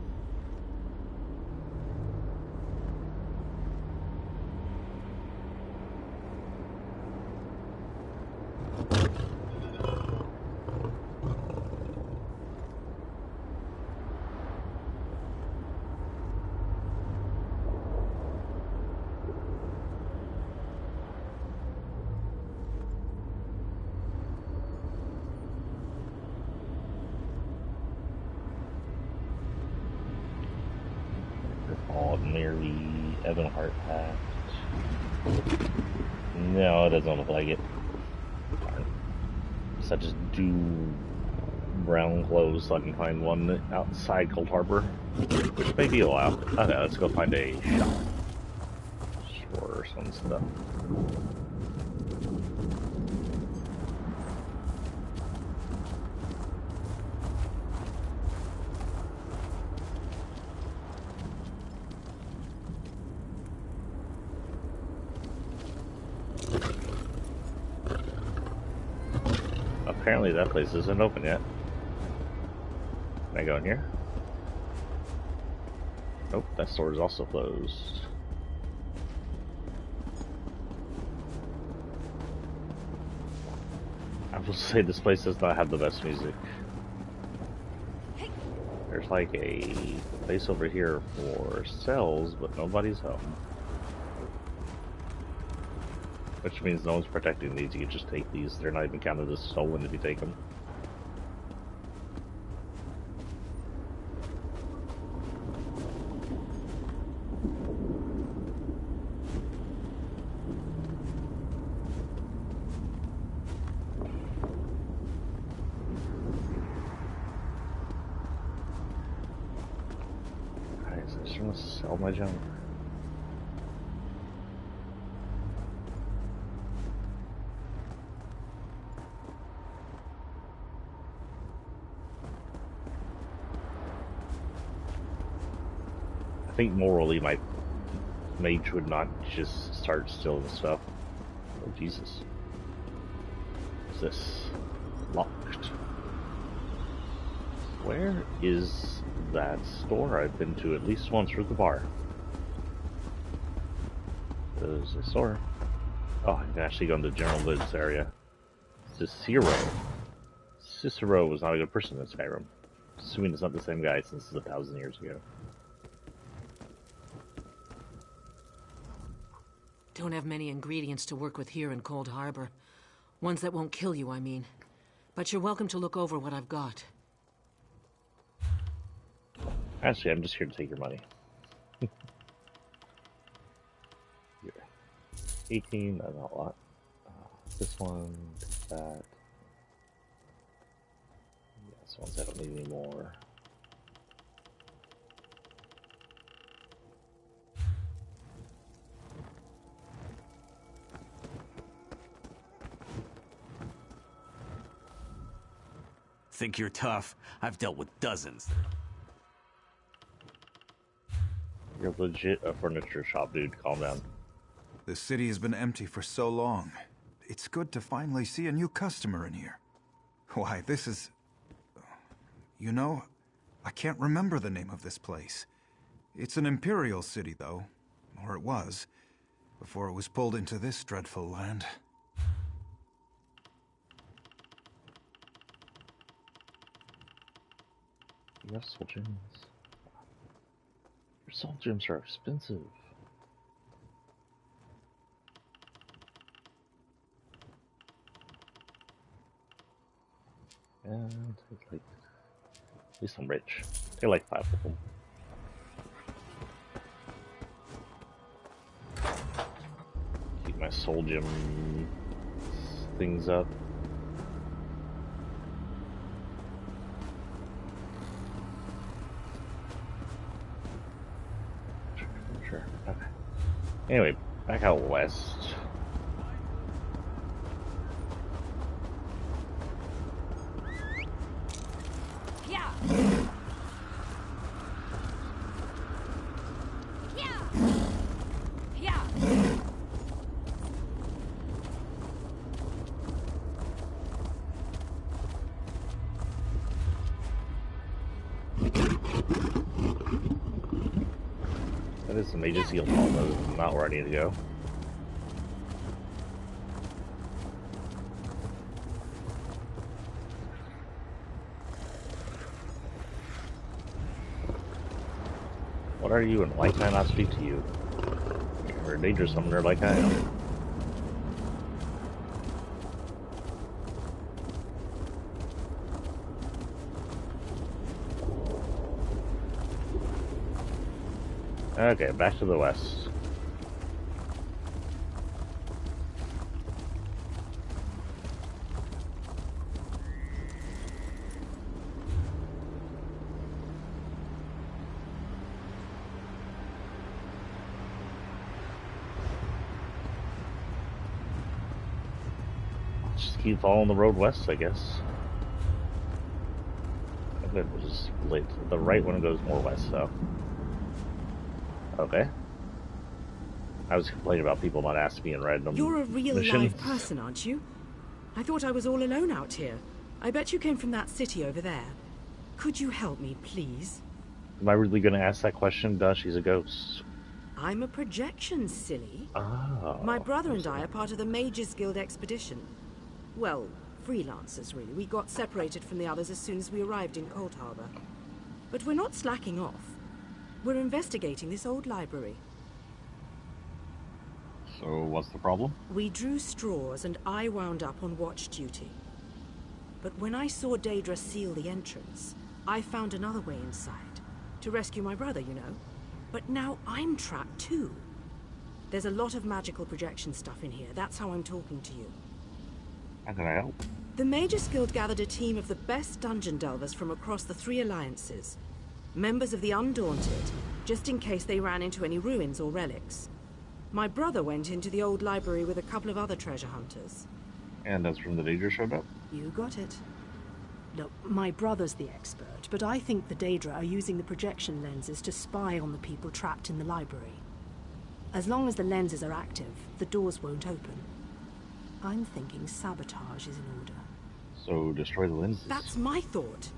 Mary Evanhart Pact. No, it doesn't look like it. Darn. So I just do brown clothes so I can find one outside Cold Harbor, which may be a while. Okay, let's go find a shop. Or some stuff. apparently that place isn't open yet. Can I go in here? Nope, that store is also closed. I will say this place does not have the best music. There's like a place over here for sales, but nobody's home. Which means no one's protecting these, you can just take these. They're not even counted as stolen if you take them. I just want to sell my junk. I think morally my mage would not just start stealing stuff. Oh Jesus. What's this? Locked. Where is that store I've been to at least once with the bar? There's a store. Oh, I can actually go into the general goods area. Cicero. Cicero was not a good person in Skyrim. Assuming it's not the same guy since it's 1,000 years ago. Don't have many ingredients to work with here in Cold Harbor. Ones that won't kill you, I mean. But you're welcome to look over what I've got. Actually, I'm just here to take your money. Here. 18, that's not a lot. This one, that. Yeah, this one's I don't need anymore. Think you're tough? I've dealt with dozens. You're legit a furniture shop, dude. Calm down. The city has been empty for so long. It's good to finally see a new customer in here. Why, this is... You know, I can't remember the name of this place. It's an imperial city, though. Or it was. Before it was pulled into this dreadful land. You have soul gems. Your soul gems are expensive. And take like, at least I'm rich. Take like 5 of them. Keep my soul gem things up. Sure. Okay. Anyway, back out west. That is the Mage's Heal Hall, that is not where I need to go. What are you, and why can I not speak to you? You're a danger summoner like I am. Okay, back to the west. Just keep following the road west, I guess. Good, we'll just late. The right one goes more west, so. Okay. I was complaining about people not asking me in random You're a real missions. live person, aren't you? I thought I was all alone out here. I bet you came from that city over there. Could you help me, please? Am I really going to ask that question? Duh, she's a ghost. I'm a projection, silly. Oh. My brother and I are part of the Mages Guild expedition. Well, freelancers, really. We got separated from the others as soon as we arrived in Cold Harbor. But we're not slacking off. We're investigating this old library. So, what's the problem? We drew straws and I wound up on watch duty. But when I saw Daedra seal the entrance, I found another way inside. To rescue my brother, you know. But now I'm trapped too. There's a lot of magical projection stuff in here. That's how I'm talking to you. How can I help? The Mages Guild gathered a team of the best dungeon delvers from across the 3 alliances. Members of the Undaunted, just in case they ran into any ruins or relics. My brother went into the old library with a couple of other treasure hunters. And that's when the Daedra showed up? You got it. Look, my brother's the expert, but I think the Daedra are using the projection lenses to spy on the people trapped in the library. As long as the lenses are active, the doors won't open. I'm thinking sabotage is in order. So, destroy the lenses? That's my thought.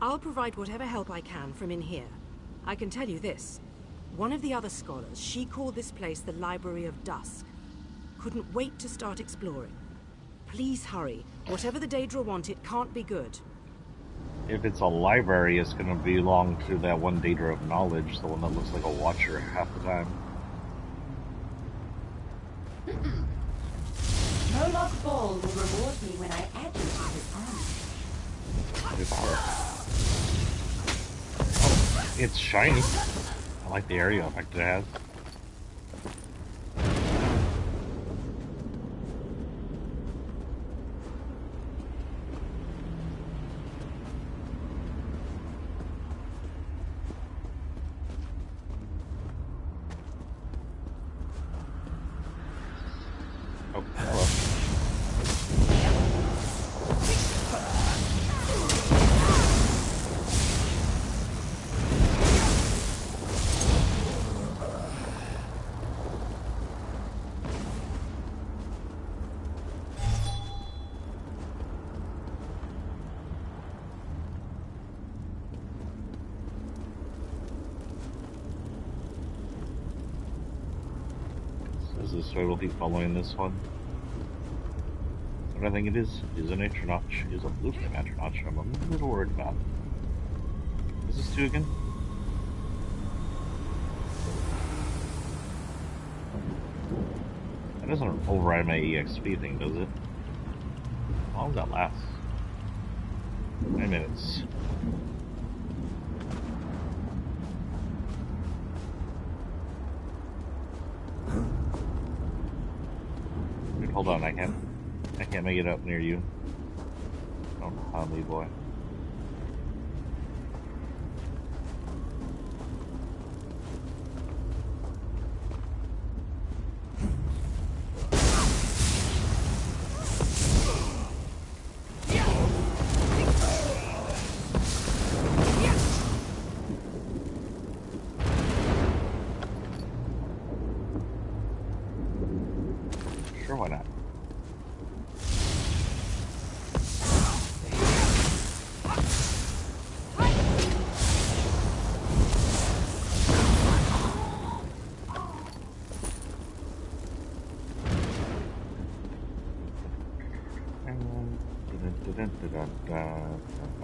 I'll provide whatever help I can from in here. I can tell you this. One of the other scholars, she called this place the Library of Dusk. Couldn't wait to start exploring. Please hurry. Whatever the Daedra want, it can't be good. If it's a library, it's going to belong to that one Daedra of knowledge, the one that looks like a watcher half the time. Moloch Ball will reward me when I add you to his army. Oh, it's shiny. I like the area effect it has. Oh, hello. Is this way we'll keep following this one? What I think it is an extra notch. Is a blue flame extra notch. I'm a little worried about. Is this 2 again? That doesn't override my EXP thing, does it? How long does that last? 9 minutes. Wait, hold on, I can't make it up near you. Don't harm me, boy. Sure, why not?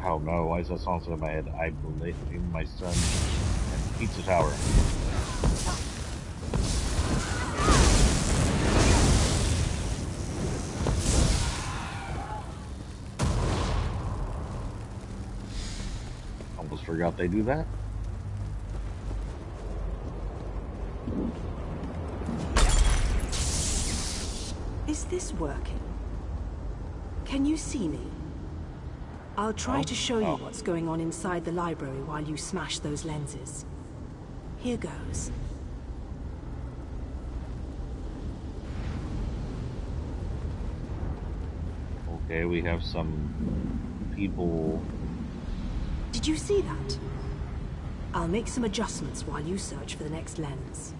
Oh no, why is that song stuck in my head? I believe my son and Pizza Tower. Almost forgot they do that. Is this working? Can you see me? I'll try to show you what's going on inside the library while you smash those lenses. Here goes. Okay, we have some people. Did you see that? I'll make some adjustments while you search for the next lens.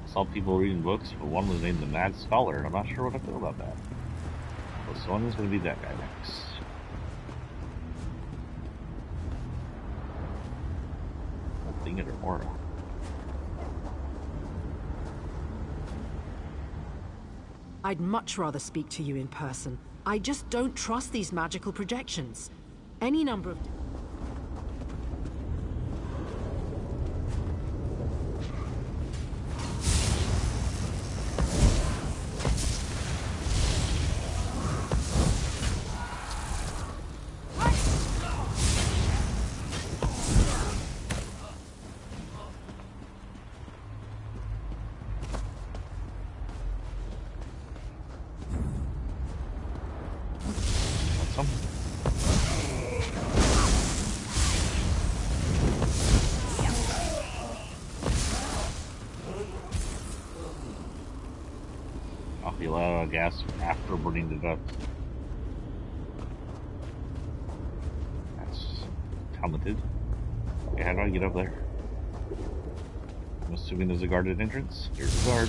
Saw people reading books, but one was named the Mad Scholar, and I'm not sure what I feel about that. So someone's gonna be that guy next. Aura. I'd much rather speak to you in person. I just don't trust these magical projections. Any number of... I'll feel out of gas after burning to death. That's talented. Okay, how do I get up there? I'm assuming there's a guarded entrance. Here's the guard.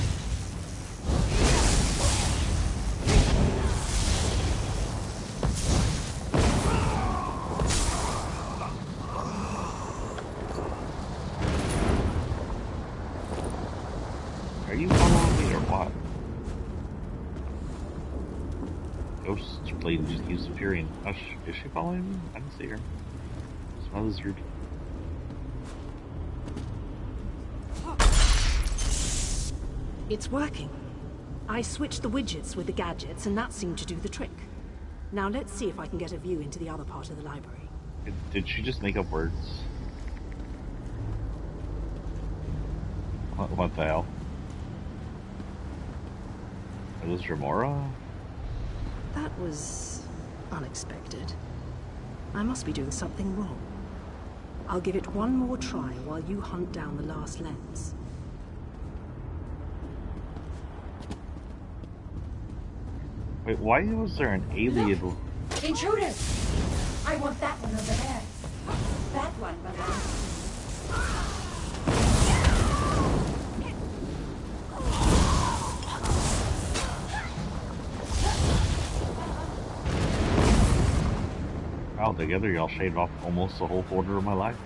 Are you following me or what? Ghost Blade just used the Fury. Is she following me? I didn't see her. Smell is rude. It's working. I switched the widgets with the gadgets, and that seemed to do the trick. Now let's see if I can get a view into the other part of the library. Did she just make up words? What the hell? It was Dremora? That was unexpected. I must be doing something wrong. I'll give it one more try while you hunt down the last lens. Wait, why was there an alien? Look! Intruders! I want that one over there. That one belongs All together, y'all shaved off almost the whole quarter of my life.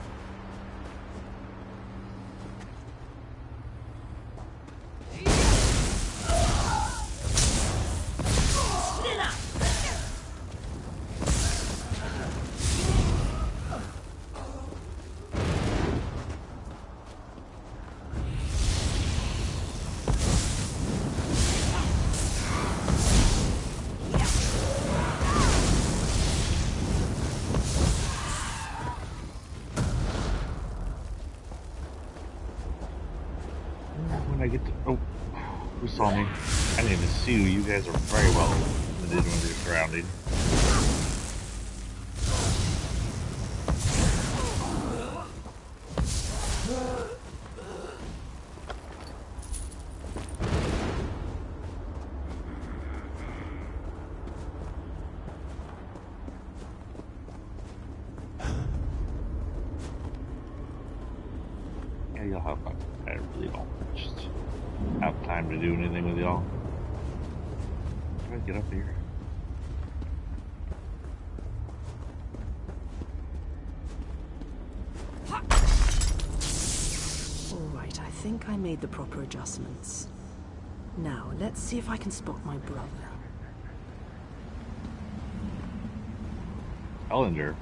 When I get to... Oh, who saw me? I didn't even see you. You guys are very well limited when you're surrounded. Yeah, you'll have fun. I really don't just have time to do anything with y'all. How do I get up here? Alright, I think I made the proper adjustments. Now, let's see if I can spot my brother. Ellinger.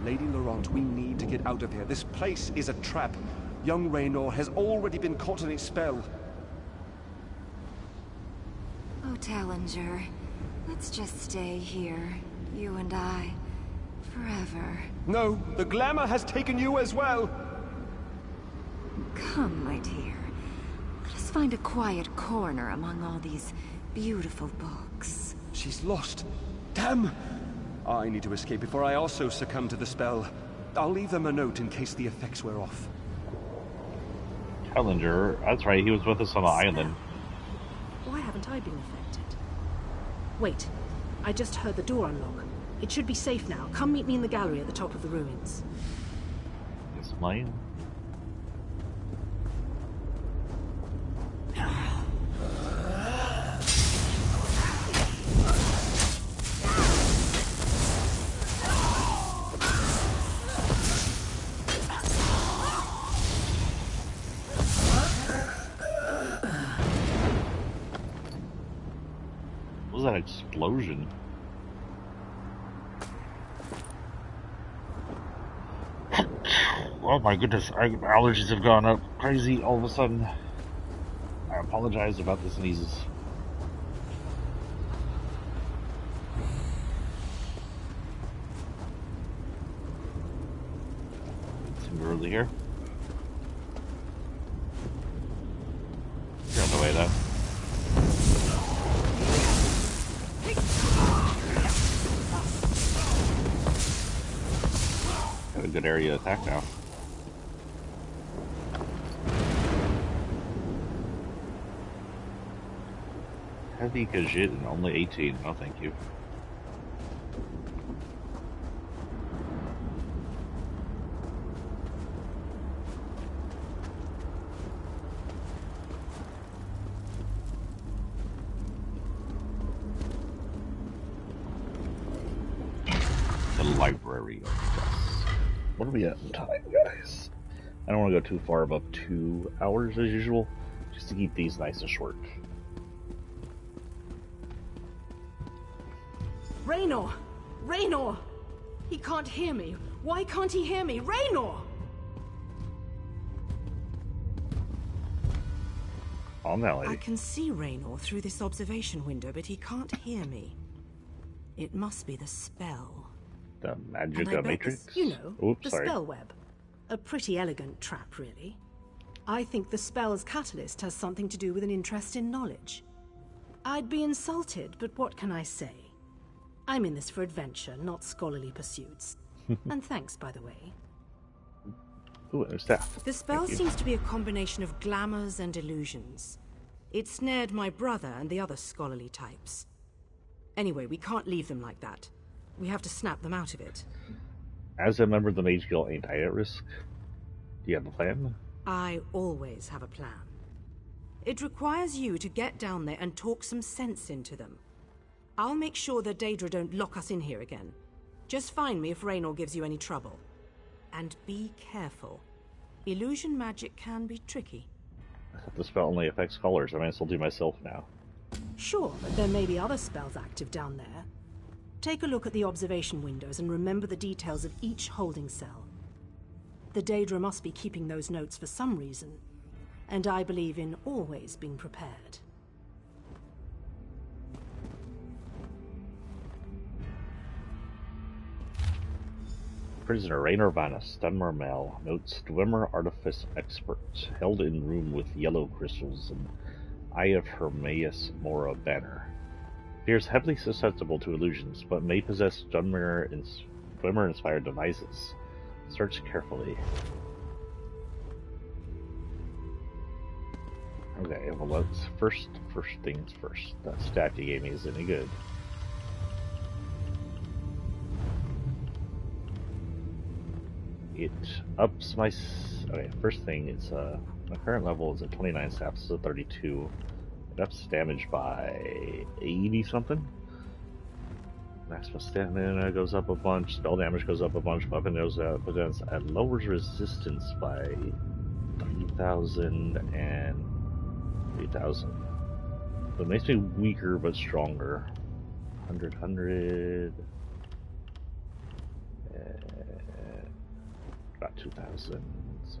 Lady Laurent, we need to get out of here. This place is a trap. Young Raynor has already been caught in its spell. Oh, Tallinger, let's just stay here, you and I, forever. No, the glamour has taken you as well. Come, my dear. Let us find a quiet corner among all these beautiful books. She's lost. Damn! I need to escape before I also succumb to the spell. I'll leave them a note in case the effects wear off. Ellinger, that's right, he was with us on the island. Why haven't I been affected? Wait, I just heard the door unlock. It should be safe now. Come meet me in the gallery at the top of the ruins. Yes, mine. What was that explosion? Oh my goodness, my allergies have gone up crazy all of a sudden. I apologize about the sneezes. Seem early here. You're on the way though. Got a good area to attack now. Heavy Khajiit and only 18. No, thank you. The library of Dust. What are we at in time, guys? I don't want to go too far above 2 hours as usual, just to keep these nice and short. Raynor! Raynor! He can't hear me. Why can't he hear me? Raynor! On that lady. I can see Raynor through this observation window, but he can't hear me. It must be the spell. The And Magica I bet Matrix? You know, Oops, the sorry. spell web. A pretty elegant trap, really. I think the spell's catalyst has something to do with an interest in knowledge. I'd be insulted, but what can I say? I'm in this for adventure, not scholarly pursuits. And thanks, by the way. Ooh, there's staff. The spell Thank you. seems to be a combination of glamours and illusions. It snared my brother and the other scholarly types. Anyway, we can't leave them like that. We have to snap them out of it. As a member of the Mage Guild, ain't I at risk? Do you have a plan? I always have a plan. It requires you to get down there and talk some sense into them. I'll make sure the Daedra don't lock us in here again. Just find me if Raynor gives you any trouble. And be careful. Illusion magic can be tricky. I thought the spell only affects scholars. I might as well do myself now. Sure, but there may be other spells active down there. Take a look at the observation windows and remember the details of each holding cell. The Daedra must be keeping those notes for some reason, and I believe in always being prepared. Prisoner Raynor Vanus, Dunmer notes Dwemer artifice expert, held in room with yellow crystals and Eye of Hermaeus Mora banner. Appears heavily susceptible to illusions, but may possess Dwemer-inspired devices. Search carefully. Okay, well let's first things first. That stat you gave me is any good. It ups my... Okay, first thing, it's my current level is at 29 staff, so 32. It ups damage by 80 something. Maximum stamina goes up a bunch, spell damage goes up a bunch, weapon goes up, but then it lowers resistance by 3,000 and 3,000. So it makes me weaker but stronger. 100. About 2,000. So.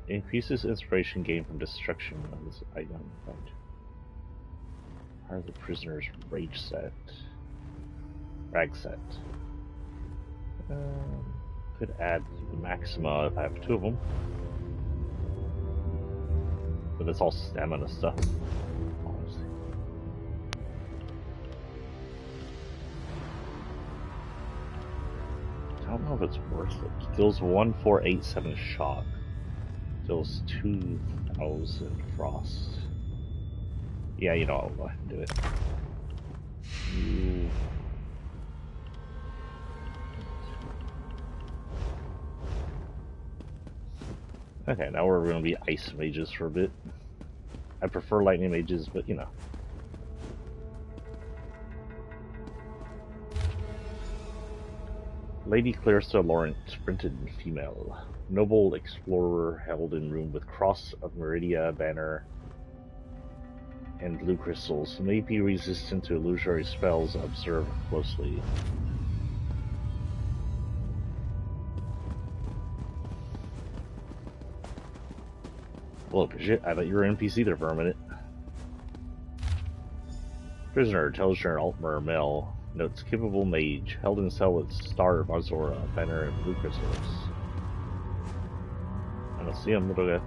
Increases inspiration gained from destruction of this item. How are the prisoner's rage set? Rag set. Could add Maxima if I have 2 of them. But it's all stamina stuff. Honestly. I don't know if it's worth it. Deals 1487 shock. Deals 2,000 frost. Yeah, you know, I'll go ahead and do it. Okay, now we're going to be ice mages for a bit. I prefer lightning mages, but you know. Lady Clarissa Laurent, printed female. Noble explorer held in room with Cross of Meridia banner and blue crystals. May be resistant to illusory spells. Observe closely. Well, shit, I thought you were an NPC there for a minute. Prisoner, Telger Altmer Mel. Notes, capable mage. Held in cell with Star of Azora, banner and blue crystals. I don't see him, but okay.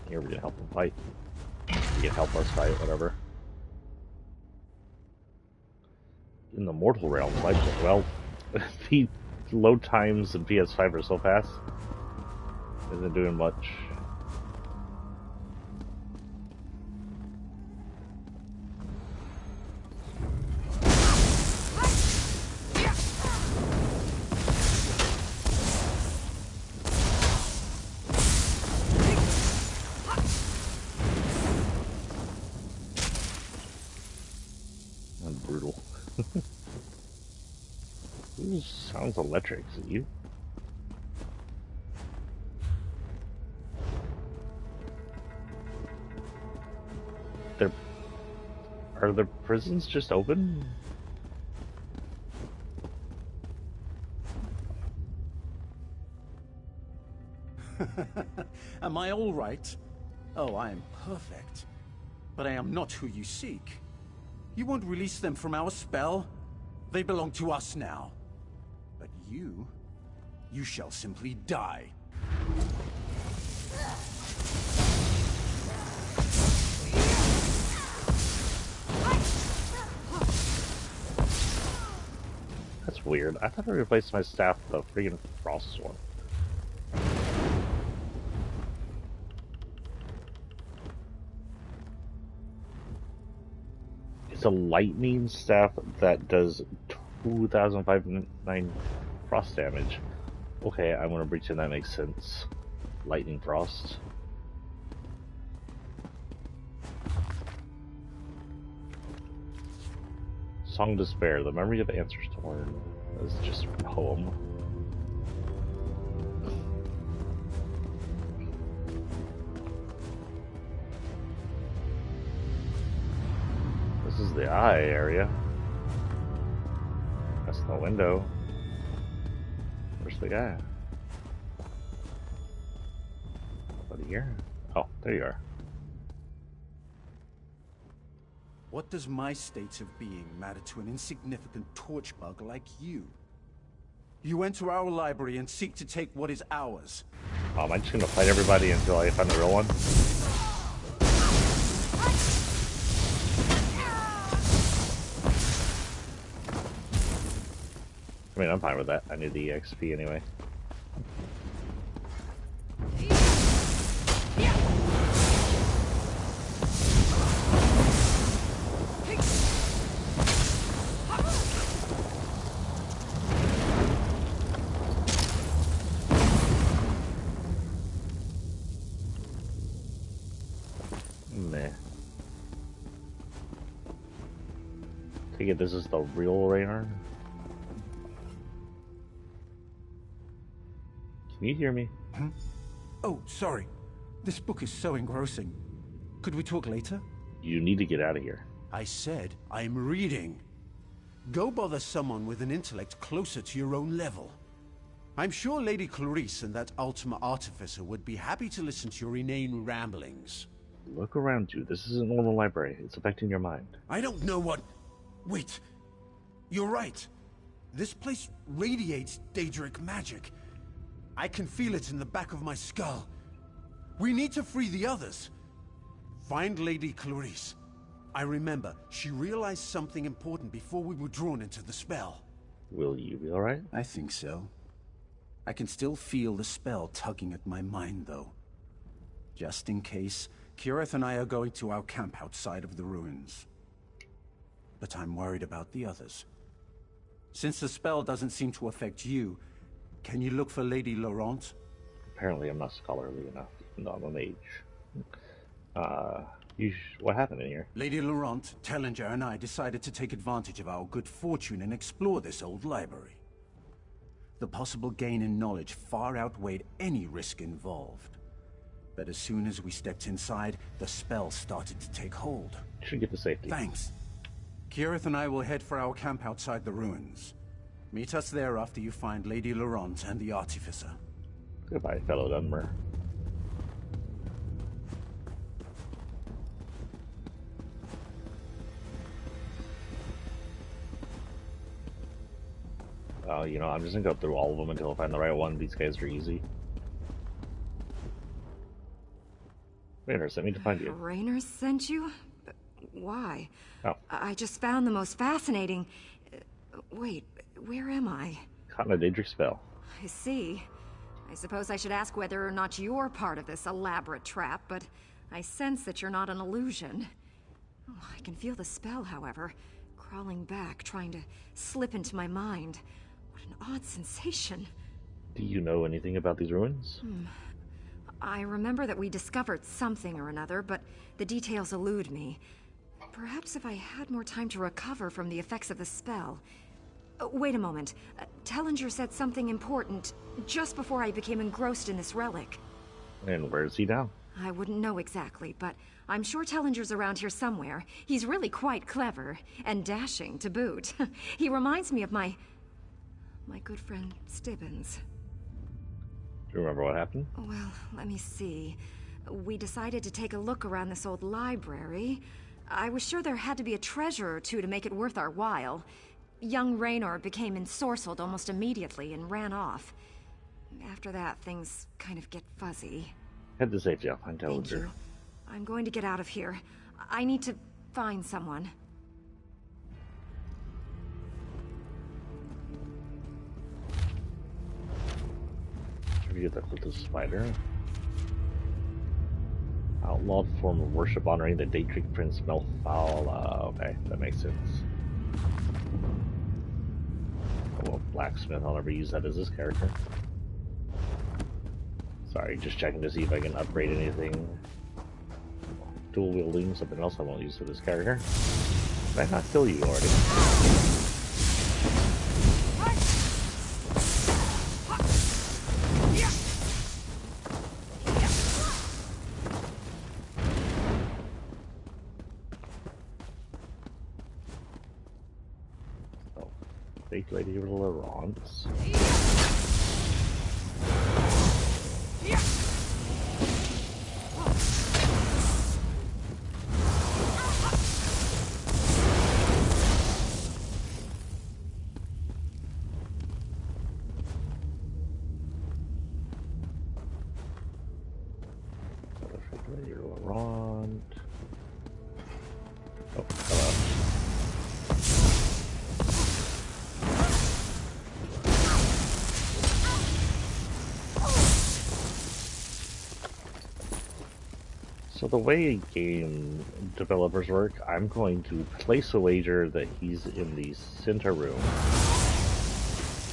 Here, we can help him fight. He can help us fight, whatever. In the mortal realm, well, the load times in PS5 are so fast. Isn't doing much. Brutal. Ooh, sounds electric. Is it you? Are the prisons just open? Am I all right? Oh, I am perfect. But I am not who you seek. You won't release them from our spell? They belong to us now. But you shall simply die. That's weird. I thought I replaced my staff with a freaking frost one. It's a lightning staff that does 2,509 frost damage. Okay, I'm gonna breach in, that makes sense. Lightning frost. Song Despair, the memory of answers torn. Is just a poem. This is the eye area. That's the window. Where's the guy? What here? Oh, there you are. What does my state of being matter to an insignificant torchbug like you? You enter our library and seek to take what is ours. Am I just gonna fight everybody until I find the real one? I mean, I'm fine with that. I need the XP anyway. Meh. Take it this is the real Raynor? Can you hear me? Hmm? Oh, sorry. This book is so engrossing. Could we talk later? You need to get out of here. I said I'm reading. Go bother someone with an intellect closer to your own level. I'm sure Lady Clarice and that Ultima Artificer would be happy to listen to your inane ramblings. Look around you. This isn't a normal library. It's affecting your mind. I don't know what... Wait. You're right. This place radiates Daedric magic. I can feel it in the back of my skull. We need to free the others. Find Lady Clarice. I remember, she realized something important before we were drawn into the spell. Will you be alright? I think so. I can still feel the spell tugging at my mind, though. Just in case, Kirith and I are going to our camp outside of the ruins. But I'm worried about the others. Since the spell doesn't seem to affect you, can you look for Lady Laurent? Apparently I'm not scholarly enough, even though I'm a mage. What happened in here? Lady Laurent, Tellinger, and I decided to take advantage of our good fortune and explore this old library. The possible gain in knowledge far outweighed any risk involved. But as soon as we stepped inside, the spell started to take hold. Should get the safety. Thanks. Kirith and I will head for our camp outside the ruins. Meet us there after you find Lady Laurent and the Artificer. Goodbye, fellow Dunmer. You know, I'm just gonna go through all of them until I find the right one. These guys are easy. Raynor sent me to find you. Raynor sent you? Why? Oh. I just found the most fascinating... Wait, where am I? Caught in a Daedric spell. I see. I suppose I should ask whether or not you're part of this elaborate trap, but I sense that you're not an illusion. Oh, I can feel the spell, however, crawling back, trying to slip into my mind. What an odd sensation. Do you know anything about these ruins? I remember that we discovered something or another, but the details elude me. Perhaps if I had more time to recover from the effects of the spell... wait a moment. Tellinger said something important just before I became engrossed in this relic. And where is he now? I wouldn't know exactly, but I'm sure Tellinger's around here somewhere. He's really quite clever, and dashing to boot. He reminds me of my good friend Stibbins. Do you remember what happened? Well, let me see. We decided to take a look around this old library. I was sure there had to be a treasure or two to make it worth our while. Young Raynor became ensorcelled almost immediately and ran off. After that, things kind of get fuzzy. Head to safety, I'll find Tellinger. Thank you. I'm going to get out of here. I need to find someone. Should we get that with the spider? Outlawed form of worship honoring the Daedric Prince Melfoul. Okay, that makes sense. Well, blacksmith, I'll never use that as this character. Sorry, just checking to see if I can upgrade anything. Dual wielding, something else I won't use for this character. Did I not kill you already? Oh, fake Lady Laurent. Oh, hello. So the way game developers work, I'm going to place a wager that he's in the center room.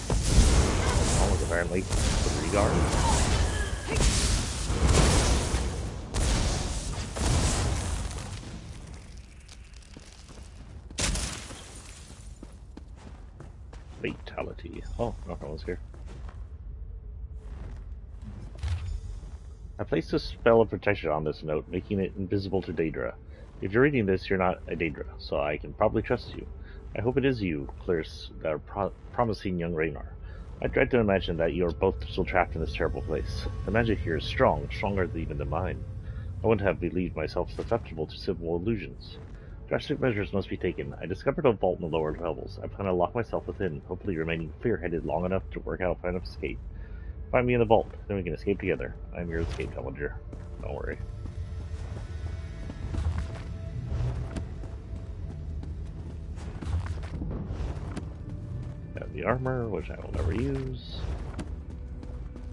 Oh, apparently 3 guards. Fatality. Oh, no one's here. I placed a spell of protection on this note, making it invisible to Daedra. If you're reading this, you're not a Daedra, so I can probably trust you. I hope it is you, Clarice, that are promising young Raynor. I dread to imagine that you are both still trapped in this terrible place. The magic here is strong, stronger than even mine. I wouldn't have believed myself susceptible to simple illusions. Drastic measures must be taken. I discovered a vault in the lower levels. I plan to lock myself within, hopefully remaining clear-headed long enough to work out a plan of escape. Find me in the vault, then we can escape together. I'm your escape Tellinger. Don't worry. Have the armor, which I will never use.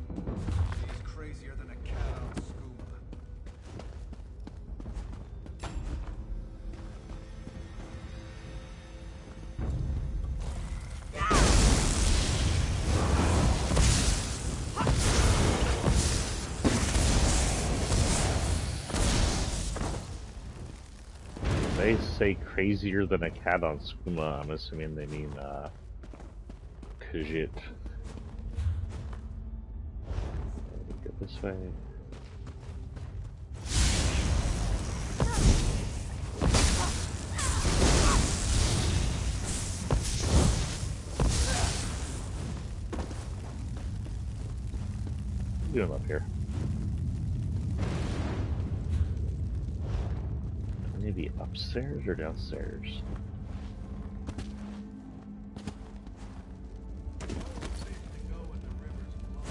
She's crazier than a cat out of scuba. They say crazier than a cat on skooma. I'm assuming they mean Khajiit. Go this way. What are you doing up here? Maybe upstairs or downstairs?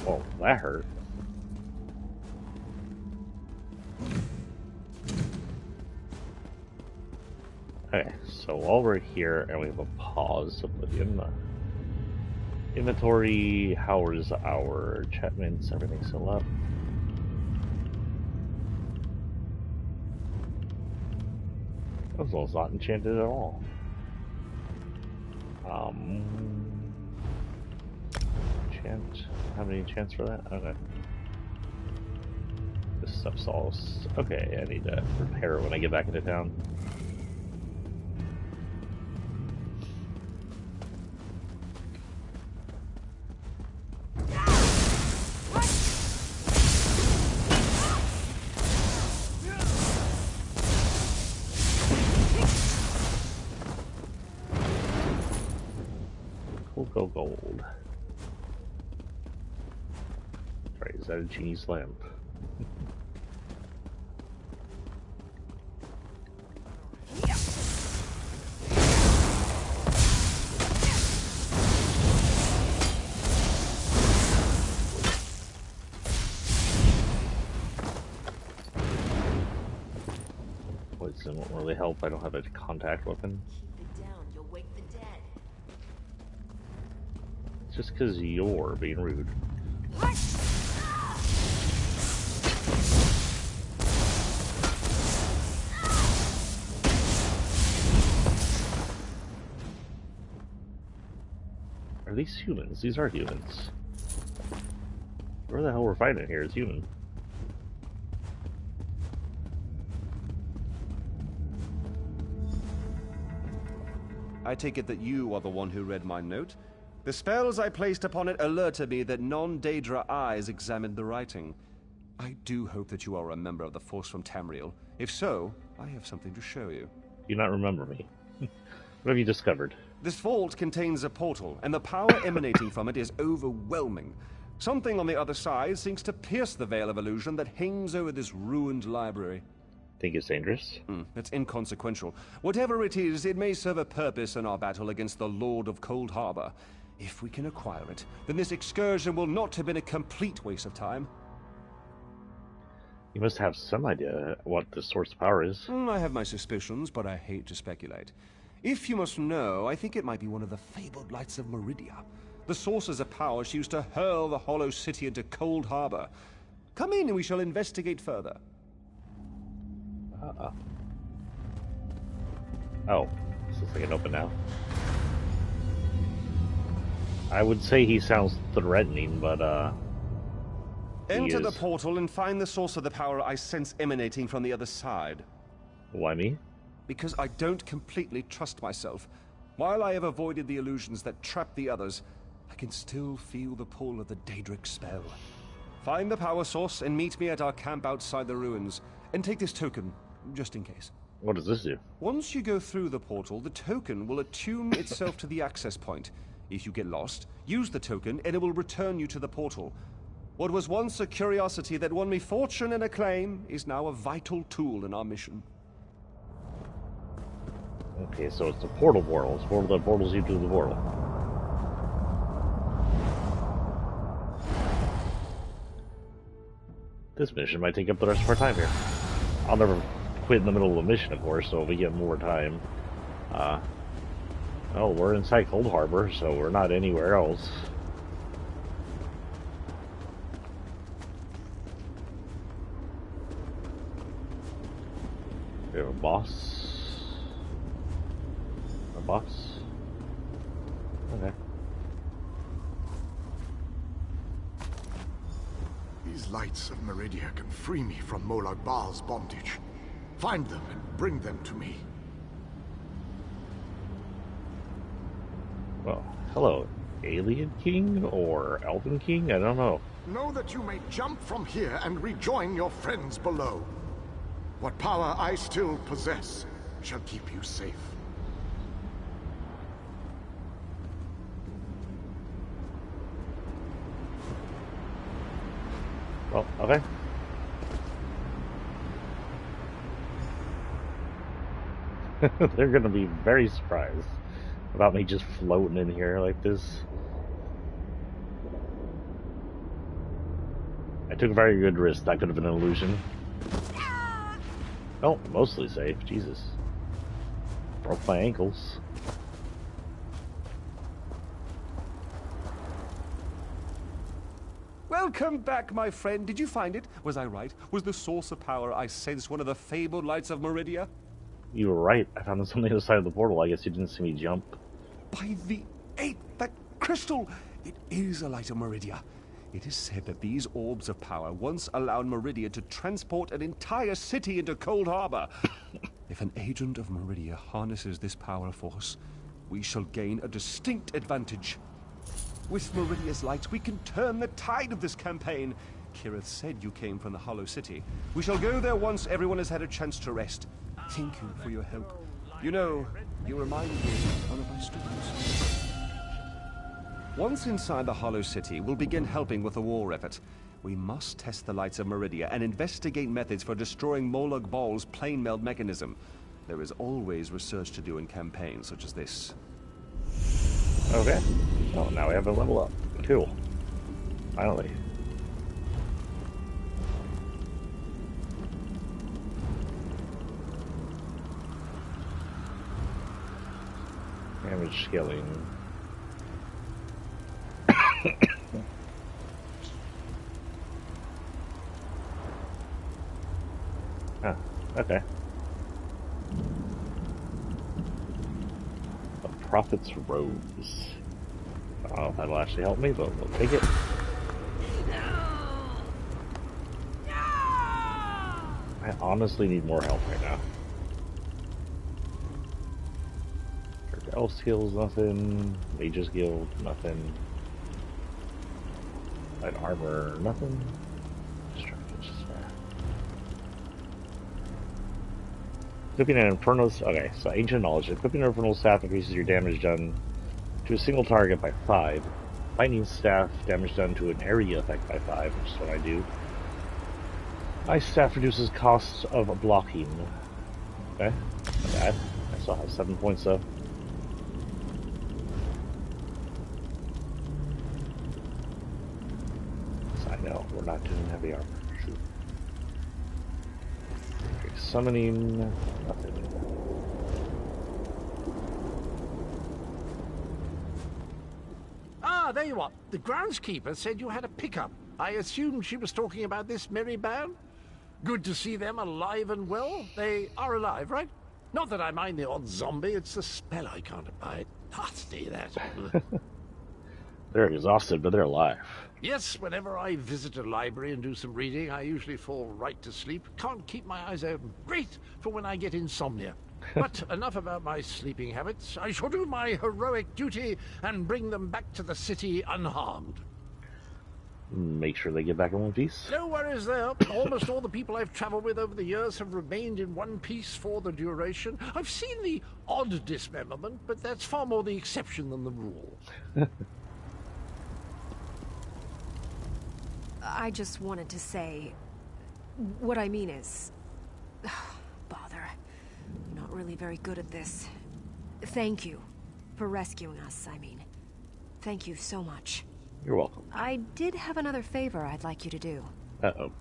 Oh, that hurt. Okay, so while we're here and we have a pause to put in the inventory, how is our enchantments? Everything still up? That one's not enchanted at all. Enchant. How many enchants for that? Okay. This stuff's all. Okay, I need to repair it when I get back into town. Go gold. Right, is that a genie's lamp? Poison won't really help. I don't have a contact weapon. Keep it down, you'll wake the dead. Just because you're being rude. Are these humans? These are humans. Where the hell we're fighting here is human. I take it that you are the one who read my note? The spells I placed upon it alerted me that non-Daedra eyes examined the writing. I do hope that you are a member of the force from Tamriel. If so, I have something to show you. Do you not remember me? What have you discovered? This vault contains a portal, and the power emanating from it is overwhelming. Something on the other side seems to pierce the veil of illusion that hangs over this ruined library. Think it's dangerous? It's inconsequential. Whatever it is, it may serve a purpose in our battle against the Lord of Cold Harbor. If we can acquire it, then this excursion will not have been a complete waste of time. You must have some idea what the source of power is. I have my suspicions, but I hate to speculate. If you must know, I think it might be one of the fabled lights of Meridia. The sources of power she used to hurl the Hollow City into Cold Harbor. Come in and we shall investigate further. Oh, this looks like an open now. I would say he sounds threatening, but Enter the portal and find the source of the power I sense emanating from the other side. Why me? Because I don't completely trust myself. While I have avoided the illusions that trap the others, I can still feel the pull of the Daedric spell. Find the power source and meet me at our camp outside the ruins. And take this token, just in case. What does this do? Once you go through the portal, the token will attune itself to the access point. If you get lost, use the token and it will return you to the portal. What was once a curiosity that won me fortune and acclaim is now a vital tool in our mission. Okay, so it's the portal. It's one of the portals you do the portal. This mission might take up the rest of our time here. I'll never quit in the middle of a mission, of course, so if we get more time. Oh, we're inside Cold Harbor, so we're not anywhere else. We have a boss. A boss? Okay. These lights of Meridia can free me from Molag Bal's bondage. Find them and bring them to me. Well, hello, Alien King or Elven King? I don't know. Know that you may jump from here and rejoin your friends below. What power I still possess shall keep you safe. Well, okay. They're gonna be very surprised about me just floating in here like this. I took a very good risk. That could have been an illusion. Oh, mostly safe. Jesus. Broke my ankles. Welcome back, my friend. Did you find it? Was I right? Was the source of power I sensed one of the fabled lights of Meridia? You were right. I found this on the other side of the portal. I guess you didn't see me jump. By the 8th, that crystal! It is a light of Meridia. It is said that these orbs of power once allowed Meridia to transport an entire city into Cold Harbor. If an agent of Meridia harnesses this power force, we shall gain a distinct advantage. With Meridia's light, we can turn the tide of this campaign. Kirith said you came from the Hollow City. We shall go there once everyone has had a chance to rest. Thank you for your help. You know, you remind me of one of my students. Once inside the Hollow City, we'll begin helping with the war effort. We must test the lights of Meridia and investigate methods for destroying Molag Bal's plane meld mechanism. There is always research to do in campaigns such as this. Okay. Oh, now we have a level up. Cool. Finally. Damage scaling. Ah, okay. The Prophet's Rose. I don't know if that'll actually help me, but we'll take it. I honestly need more help right now. Elf skills, nothing. Mage's Guild, nothing. Light armor, nothing. Distractions, yeah. Equipping an Infernal... Okay, so Ancient Knowledge. Equipping an Infernal Staff increases your damage done to a single target by 5. Lightning Staff, damage done to an area effect by 5, which is what I do. Ice Staff reduces costs of blocking. Okay, not bad. I still have 7 points though. No, we're not doing heavy armor. Shoot. Okay, summoning, nothing. Ah, there you are. The groundskeeper said you had a pickup. I assumed she was talking about this merry band. Good to see them alive and well. They are alive, right? Not that I mind the odd zombie, it's the smell I can't abide. Nasty, that. They're exhausted, but they're alive. Yes, whenever I visit a library and do some reading, I usually fall right to sleep. Can't keep my eyes open. Great for when I get insomnia. But enough about my sleeping habits. I shall do my heroic duty and bring them back to the city unharmed. Make sure they get back in one piece. No worries there. Almost all the people I've traveled with over the years have remained in one piece for the duration. I've seen the odd dismemberment, but that's far more the exception than the rule. I just wanted to say... What I mean is... Bother. I'm not really very good at this. Thank you for rescuing us, I mean. Thank you so much. You're welcome. I did have another favor I'd like you to do. Uh-oh.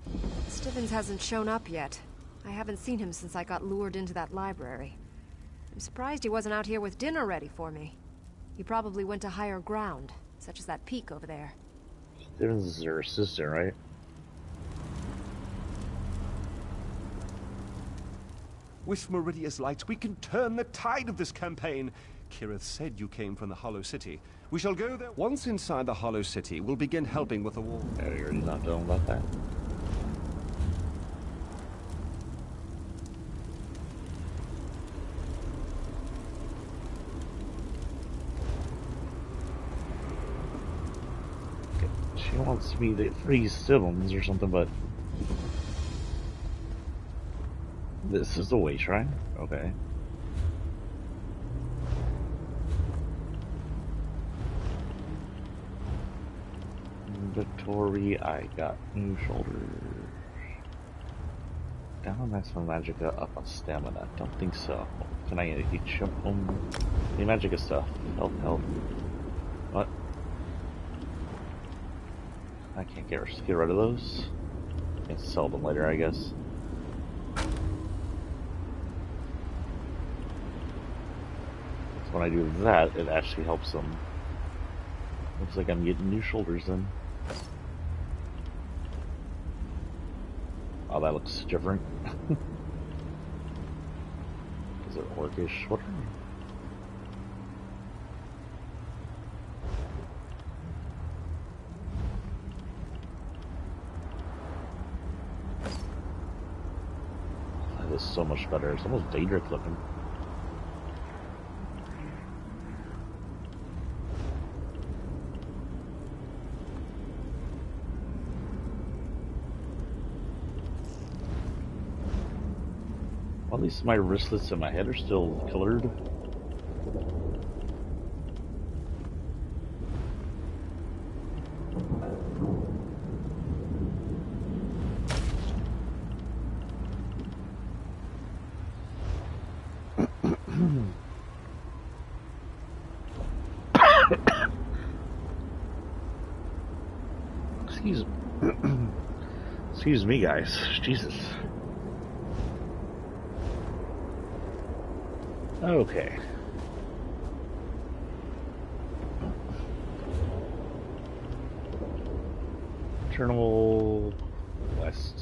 Stivens hasn't shown up yet. I haven't seen him since I got lured into that library. I'm surprised he wasn't out here with dinner ready for me. He probably went to higher ground, such as that peak over there. Stivens is her assistant, right? With Meridia's light, we can turn the tide of this campaign. Kirith said you came from the Hollow City. We shall go there. Once inside the Hollow City, we'll begin helping with the war. Yeah, we already not done about that. wants me to freeze Simmons or something, but this is the way shrine? Okay. Inventory, I got new shoulders. Down that's my magicka, up on stamina. Don't think so. Can I eat any magicka stuff? Help. What? I can't get rid of those. Can sell them later, I guess. So when I do that, it actually helps them. Looks like I'm getting new shoulders then. Oh, that looks different. Is it orcish? What? That is so much better. It's almost Daedric looking. Well, at least my wristlets and my head are still colored. Excuse me, guys. Jesus. Okay. Eternal West.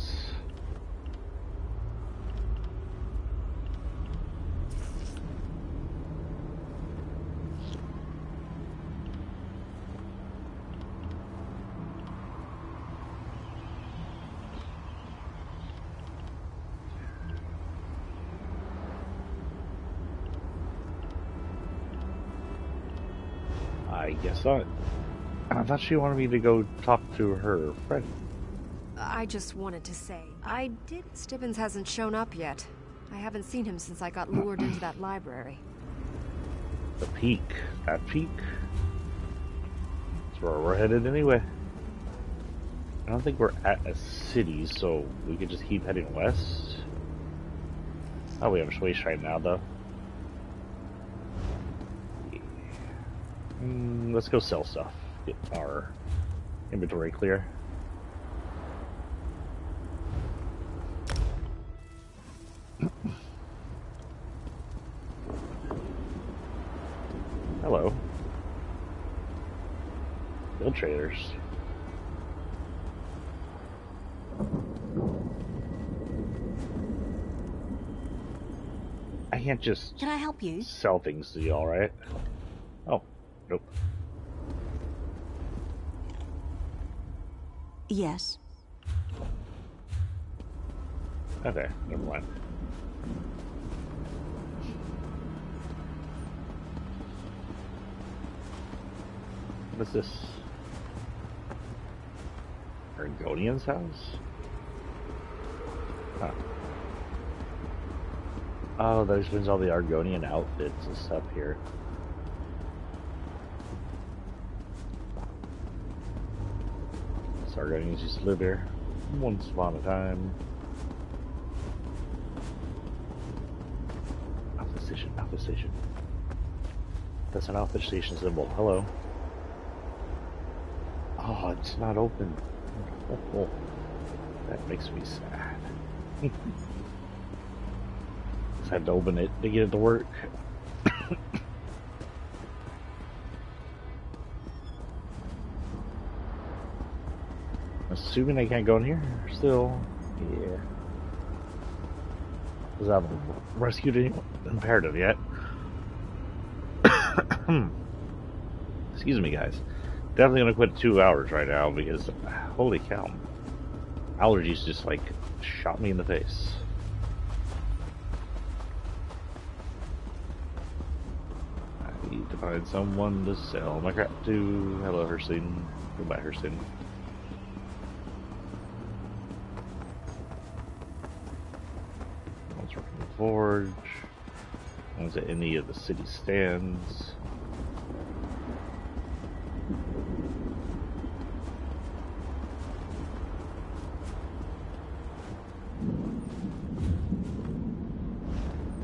I guess not. I thought she wanted me to go talk to her friend. I just wanted to say, Stibbins hasn't shown up yet. I haven't seen him since I got lured into that library. The peak. That peak? That's where we're headed anyway. I don't think we're at a city, so we could just keep heading west. Oh, we have a waste right now, though. Let's go sell stuff. Get our inventory clear. Hello. Guild traders. I can't just... Can I help you? Sell things to y'all, right? Oh, nope. Yes. Okay, never mind. What's this? Argonian's house? Huh. Oh, that explains all the Argonian outfits and stuff here. So Argonians used to live here once upon a time. Alpha station, Alpha station. That's an Alpha station symbol. Hello. Oh, it's not open. Oh, that makes me sad. I had to open it to get it to work. Assuming I can't go in here still. Yeah. Because I haven't rescued anyone imperative yet. Excuse me, guys. Definitely gonna quit 2 hours right now because holy cow. Allergies just like shot me in the face. I need to find someone to sell my crap to. Hello, Hersin. Goodbye, Hersin. Forge. One's at any of the city stands.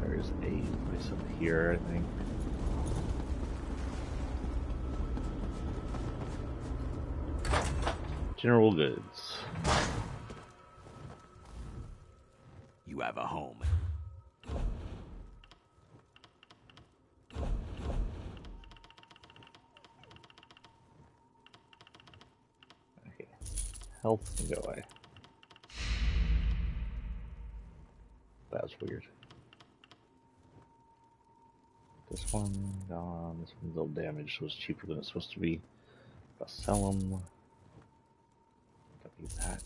There's a place up here, I think. General goods. You have a home. Okay. Health can go away. That was weird. This one gone. This one's a little damaged, so it's cheaper than it's supposed to be. I'll sell them. That.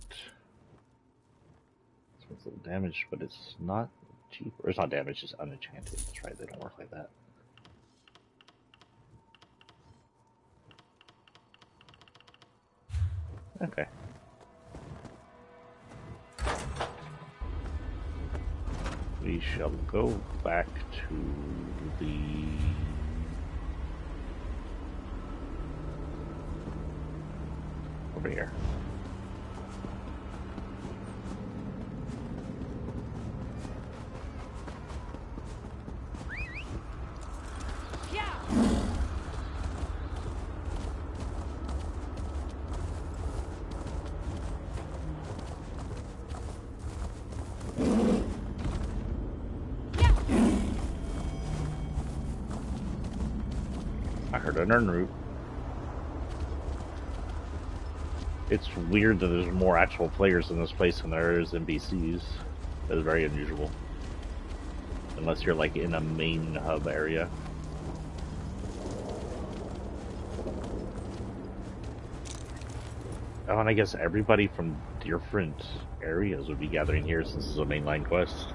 This one's a little damaged, but it's not cheap. Or it's not damaged, it's unenchanted. That's right, they don't work like that. Okay. We shall go back to the... over here. I heard an urn root. It's weird that there's more actual players in this place than there is NPCs. That's very unusual. Unless you're like in a main hub area. Oh, and I guess everybody from different areas would be gathering here since this is a mainline quest.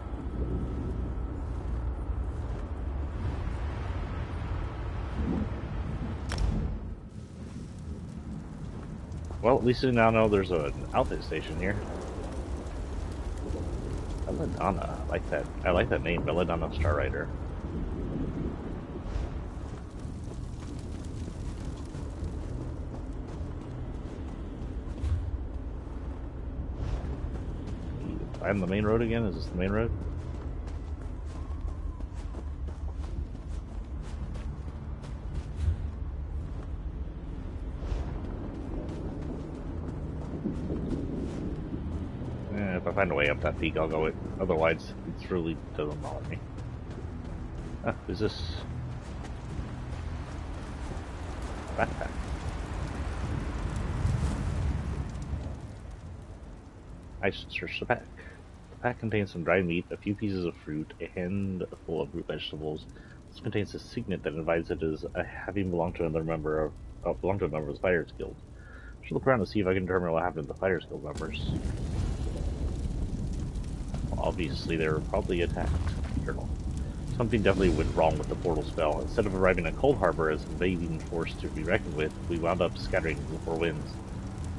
Well, at least we now know there's an outfit station here. Belladonna, I like that. I like that name, Belladonna Star Rider. I'm the main road again? Is this the main road? If I find a way up that peak, I'll go it. Otherwise, it really doesn't bother me. Ah, who's this? Backpack. I should search the pack. The pack contains some dried meat, a few pieces of fruit, a handful of root vegetables. This contains a signet that invites it as having belonged to another member of the Fighters Guild. I should look around to see if I can determine what happened to the Fighters Guild members. Obviously, they were probably attacked. Journal. Something definitely went wrong with the portal spell. Instead of arriving at Cold Harbor as an invading force to be reckoned with, we wound up scattering the four winds.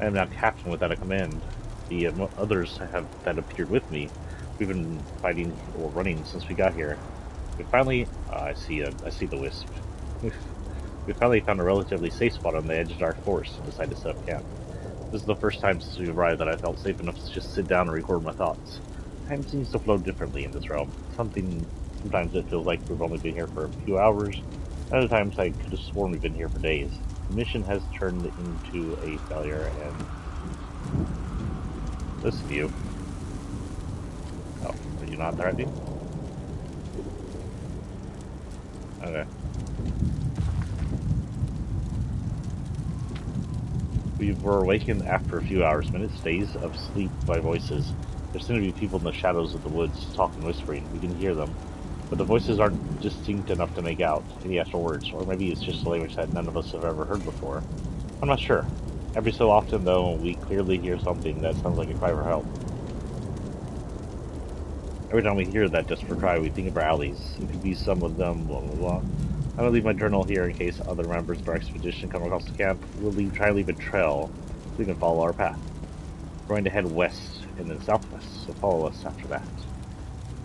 I am now captain without a command. The others that appeared with me, we've been fighting or running since we got here. We finally, I see the wisp. We finally found a relatively safe spot on the edge of our force and decided to set up camp. This is the first time since we arrived that I felt safe enough to just sit down and record my thoughts. Time seems to flow differently in this realm. Sometimes it feels like we've only been here for a few hours. Other times I could have sworn we've been here for days. The mission has turned into a failure, and this view. Oh, are you not driving? Okay. We were awakened after a few hours, minutes, days of sleep by voices. There seem to be people in the shadows of the woods talking, whispering. We can hear them, but the voices aren't distinct enough to make out any actual words, or maybe it's just a language that none of us have ever heard before. I'm not sure. Every so often, though, we clearly hear something that sounds like a cry for help. Every time we hear that desperate cry, we think of our allies. It could be some of them, blah blah blah. I'm gonna leave my journal here in case other members of our expedition come across the camp. We'll try to leave a trail so we can follow our path. We're going to head west and then southwest, so follow us after that.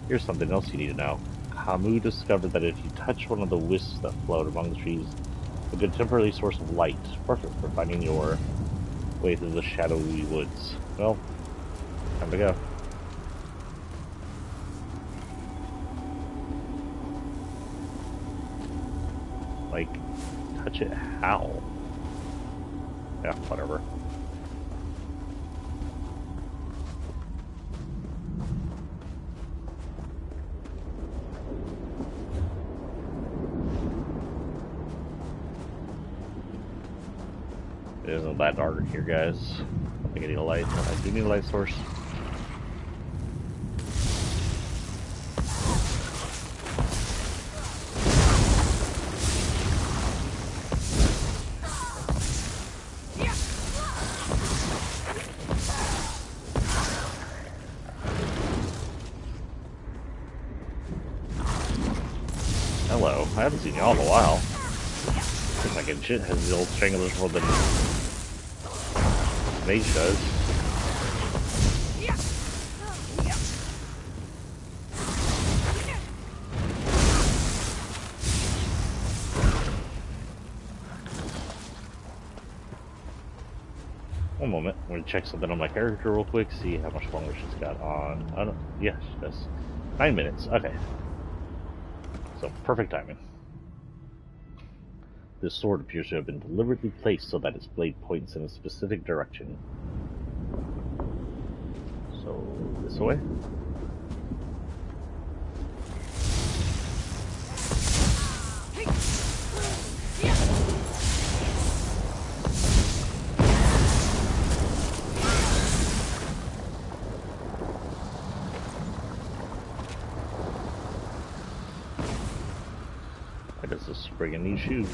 Here's something else you need to know. Hamu discovered that if you touch one of the wisps that float among the trees, it's a temporary source of light, perfect for finding your way through the shadowy woods. Well, time to go. Like, touch it how? Yeah, whatever. It isn't that dark here, guys. I think I need a light. I do need a light source. Hello, I haven't seen y'all in a while. Looks like a shit has the old stranglers more than Mage does. One moment, I'm gonna check something on my character real quick, see how much longer she's got on. I don't, yeah, she does. 9 minutes, okay. So, perfect timing. This sword appears to have been deliberately placed so that its blade points in a specific direction. So, this way? I guess this friggin' need shoes.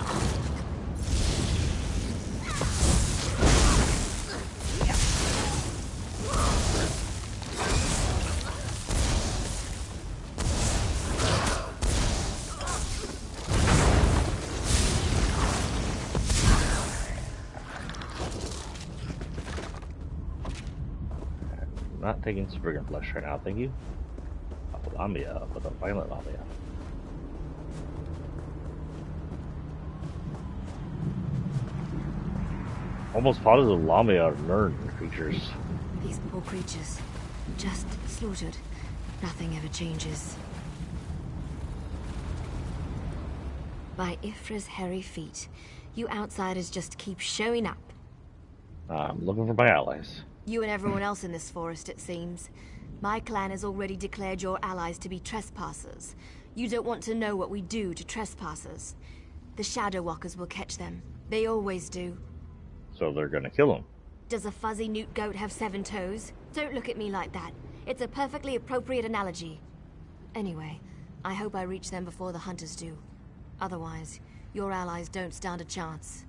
Not taking friggin' flesh right now, thank you. Lamia, with a violent Lamia. Almost positive the Lamia are Nern creatures. These poor creatures. Just slaughtered. Nothing ever changes. By Ifra's hairy feet, you outsiders just keep showing up. I'm looking for my allies. You and everyone else in this forest, it seems. My clan has already declared your allies to be trespassers. You don't want to know what we do to trespassers. The Shadow Walkers will catch them. They always do. So they're gonna kill him. Does a fuzzy newt goat have 7 toes? Don't look at me like that. It's a perfectly appropriate analogy. Anyway, I hope I reach them before the hunters do. Otherwise, your allies don't stand a chance.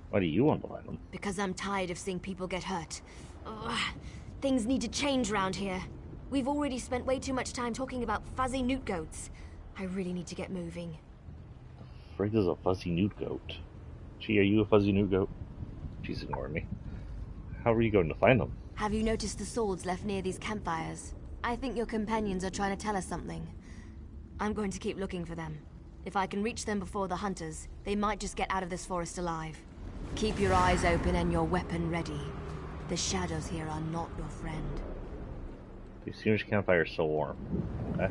Why do you want to find them? Because I'm tired of seeing people get hurt. Ugh. Things need to change round here. We've already spent way too much time talking about fuzzy newt goats. I really need to get moving. The frig is a fuzzy newt goat. Gee, are you a fuzzy newt goat? She's ignoring me. How are you going to find them? Have you noticed the swords left near these campfires? I think your companions are trying to tell us something. I'm going to keep looking for them. If I can reach them before the hunters, they might just get out of this forest alive. Keep your eyes open and your weapon ready. The shadows here are not your friend. The Soonish campfire is so warm. Okay.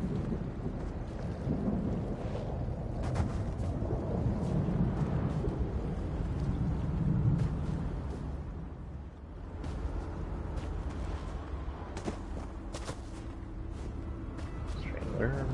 Strangler.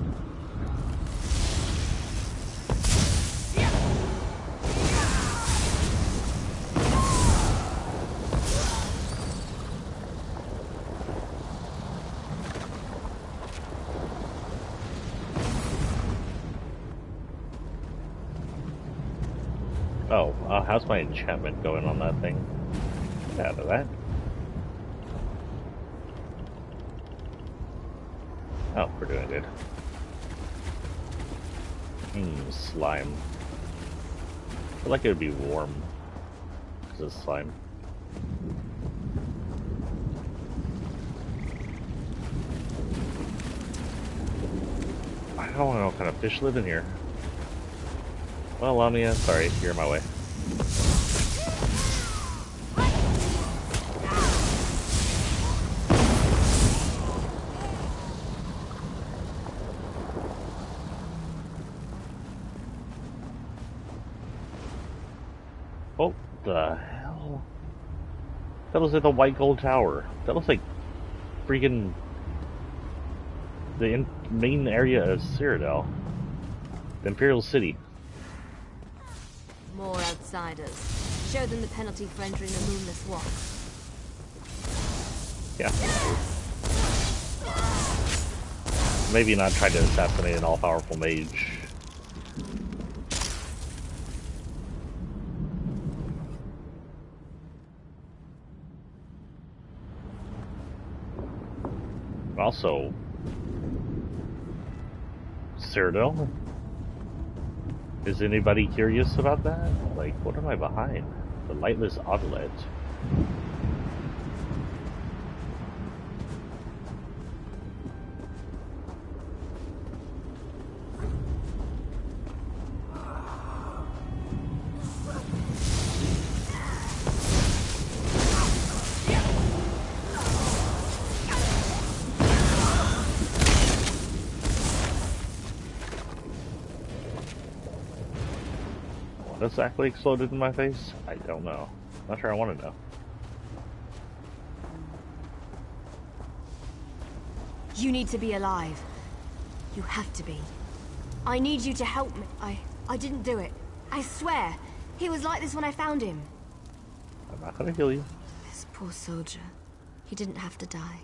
Oh, how's my enchantment going on that thing? Get out of that. Oh, we're doing good. Slime. I feel like it would be warm because of slime. don't know what kind of fish live in here. Well, Lamia, sorry, you're in my way. Oh, the hell? That was at the White Gold Tower. That looks like freaking the main area of Cyrodiil. The Imperial City. More outsiders. Show them the penalty for entering the Moonless Walk. Yeah. Maybe not try to assassinate an all-powerful mage. Also, Cyrodiil? Is anybody curious about that? Like, what am I behind? The Lightless Outlet. What exactly exploded in my face? I don't know. Not sure I want to know. You need to be alive. You have to be. I need you to help me. I didn't do it. I swear. He was like this when I found him. I'm not gonna kill you. This poor soldier. He didn't have to die.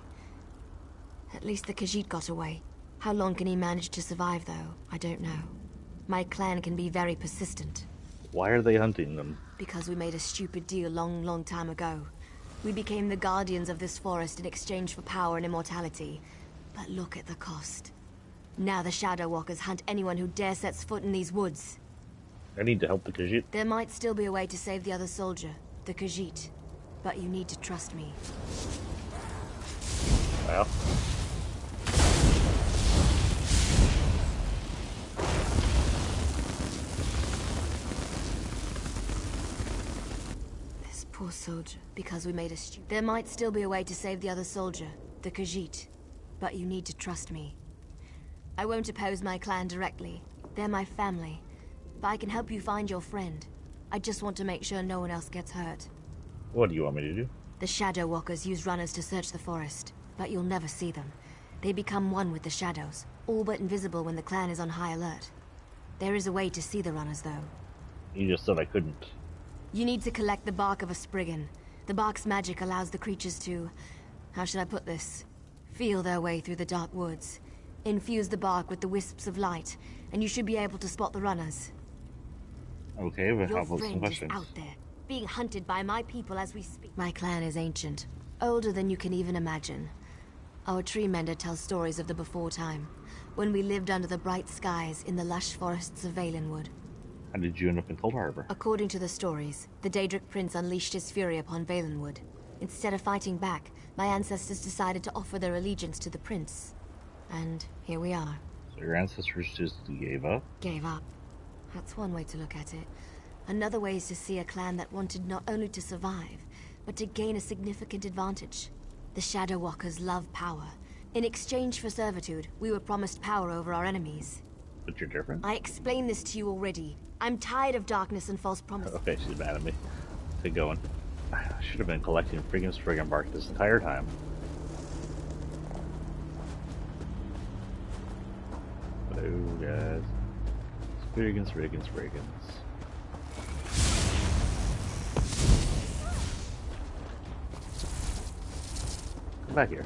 At least the Khajiit got away. How long can he manage to survive, though? I don't know. My clan can be very persistent. Why are they hunting them? Because we made a stupid deal long time ago. We became the guardians of this forest in exchange for power and immortality. But look at the cost. Now the Shadow Walkers hunt anyone who dare sets foot in these woods. I need to help the Khajiit. There might still be a way to save the other soldier, the Khajiit. But you need to trust me. Well. Poor soldier. Because we made a There might still be a way to save the other soldier, the Khajiit. But you need to trust me. I won't oppose my clan directly. They're my family. But I can help you find your friend. I just want to make sure no one else gets hurt. What do you want me to do? The Shadow Walkers use runners to search the forest. But you'll never see them. They become one with the shadows. All but invisible when the clan is on high alert. There is a way to see the runners, though. You just said I couldn't. You need to collect the bark of a Spriggan. The bark's magic allows the creatures to... how should I put this? Feel their way through the dark woods. Infuse the bark with the wisps of light, and you should be able to spot the runners. Okay, but how about some Your friend questions? is out there, being hunted by my people as we speak. My clan is ancient. Older than you can even imagine. Our tree mender tells stories of the before time, when we lived under the bright skies in the lush forests of Valenwood. How did you end up in Cold Harbor? According to the stories, the Daedric Prince unleashed his fury upon Valenwood. Instead of fighting back, my ancestors decided to offer their allegiance to the prince. And here we are. So your ancestors just gave up? Gave up. That's one way to look at it. Another way is to see a clan that wanted not only to survive, but to gain a significant advantage. The Shadow Walkers love power. In exchange for servitude, we were promised power over our enemies. But you're different? I explained this to you already. I'm tired of darkness and false promises. Okay, she's mad at me. Get going. I should have been collecting freaking Spriggan bark this entire time. Hello, guys. Spriggans. Come back here.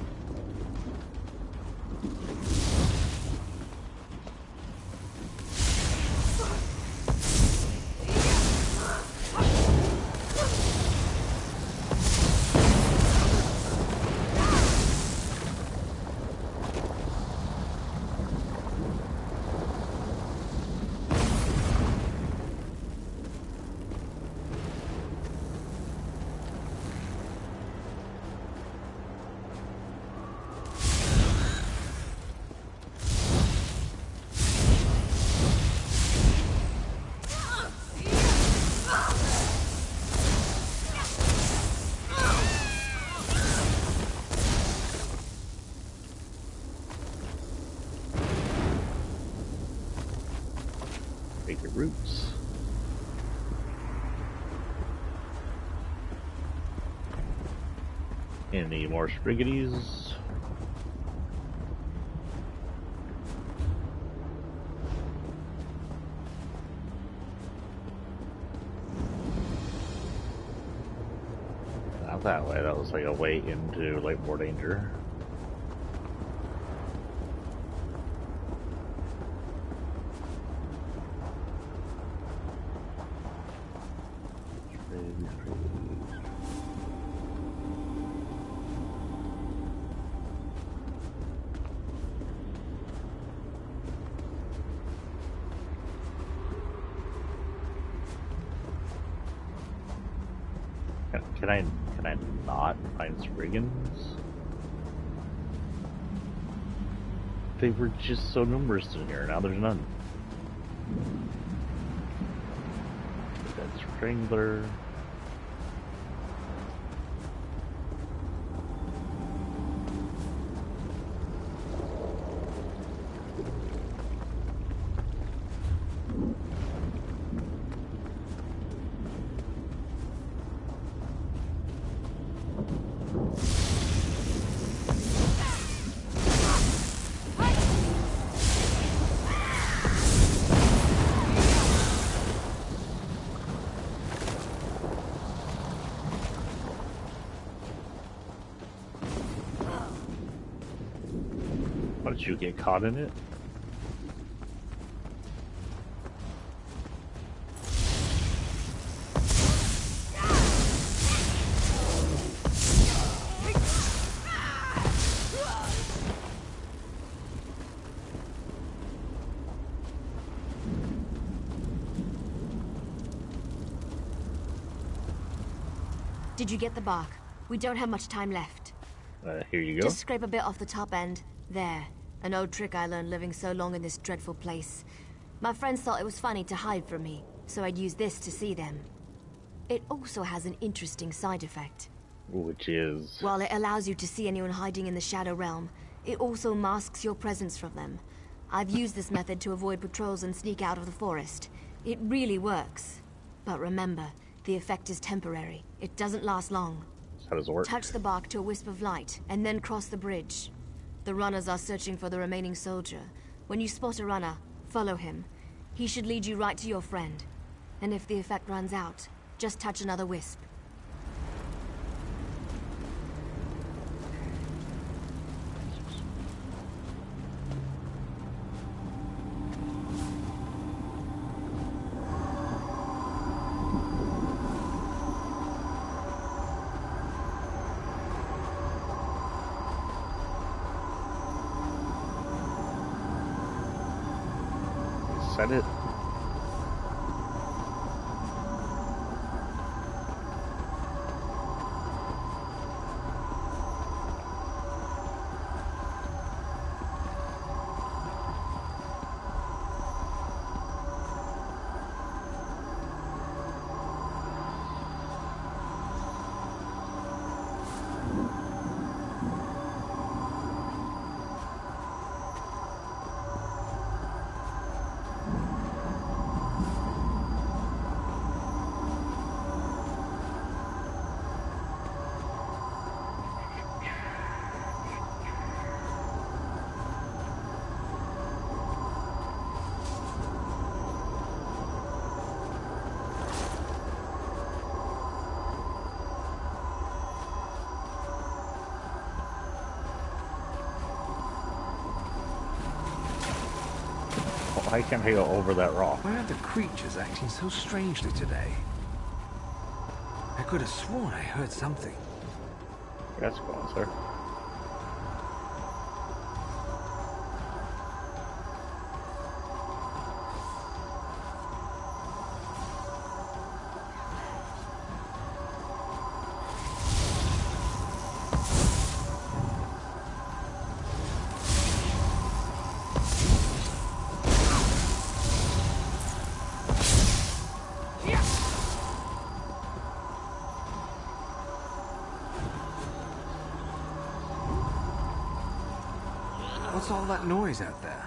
roots. Any more sprigities? Not that way. That was like a way into like more danger. Can I not find Spriggans? They were just so numerous in here. Now there's none. That Strangler. Did you get caught in it? Did you get the bark? We don't have much time left. Here you go. Just scrape a bit off the top end. There. An old trick I learned living so long in this dreadful place. My friends thought it was funny to hide from me, so I'd use this to see them. It also has an interesting side effect. Which is? While it allows you to see anyone hiding in the Shadow Realm, it also masks your presence from them. I've used this method to avoid patrols and sneak out of the forest. It really works. But remember, the effect is temporary. It doesn't last long. How does it work? Touch the bark to a wisp of light, and then cross the bridge. The runners are searching for the remaining soldier. When you spot a runner, follow him. He should lead you right to your friend. And if the effect runs out, just touch another wisp. Set it. Why can't I go over that rock? Why are the creatures acting so strangely today? I could have sworn I heard something. That's going, sir. What's all that noise out there?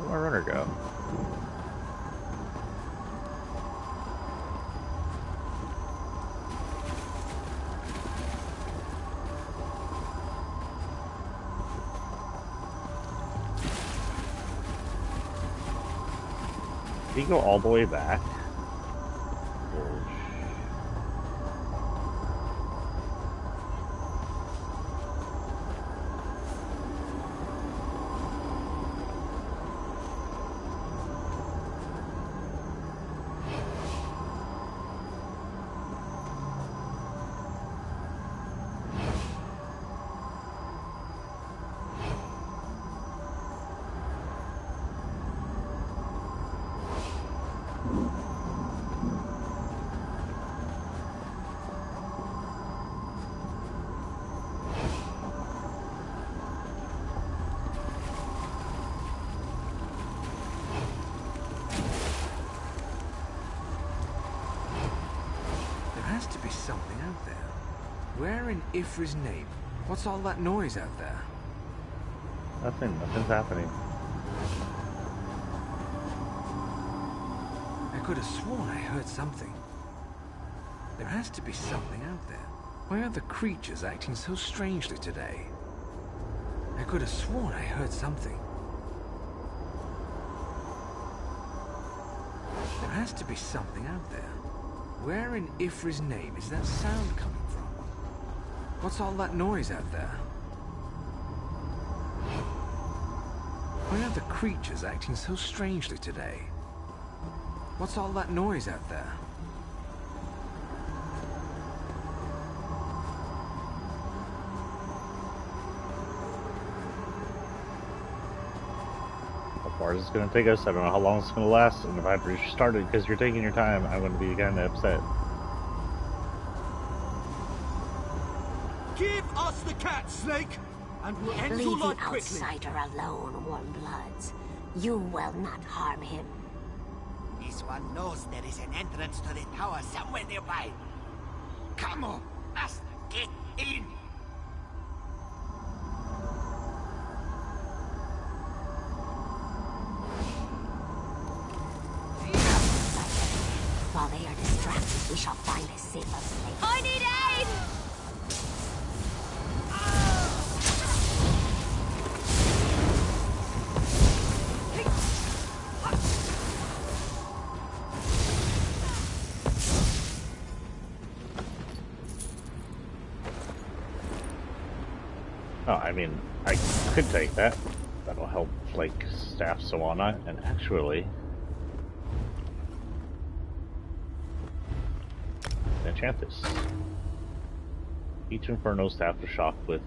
my runner go? Did he go all the way back? To be something out there. Where in Ifri's name? What's all that noise out there? Nothing's happening. I could have sworn I heard something. There has to be something out there. Why are the creatures acting so strangely today? I could have sworn I heard something. There has to be something out there. Where in Ifri's name is that sound coming from? What's all that noise out there? Why are the creatures acting so strangely today? What's all that noise out there? How far is this going to take us? I don't know how long it's going to last, and if I have to restart it because you're taking your time, I'm going to be kind of upset. Give us the cat, Snake, and we'll end your Leave the life quickly. outsider alone, Warmbloods. You will not harm him. This one knows there is an entrance to the tower somewhere nearby. Come on, must get in. While they are distracted, we shall find a safer place. I need aid! Oh, I mean, I could take that. That'll help flake staffs and whatnot, and actually... enchant this. Each Inferno staff is shocked with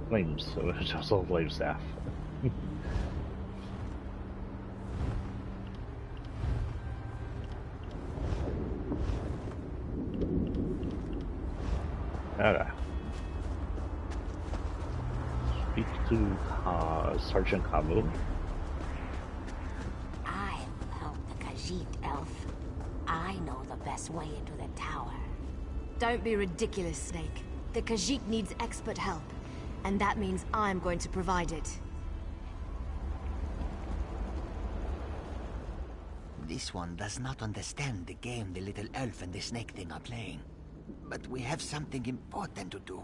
flames, so it's also a flame staff. Okay. Speak to Sergeant Kamu. I help the Khajiit elf. I know the best way into the tower. Don't be ridiculous, Snake. The Khajiit needs expert help, and that means I'm going to provide it. This one does not understand the game the little elf and the snake thing are playing. But we have something important to do.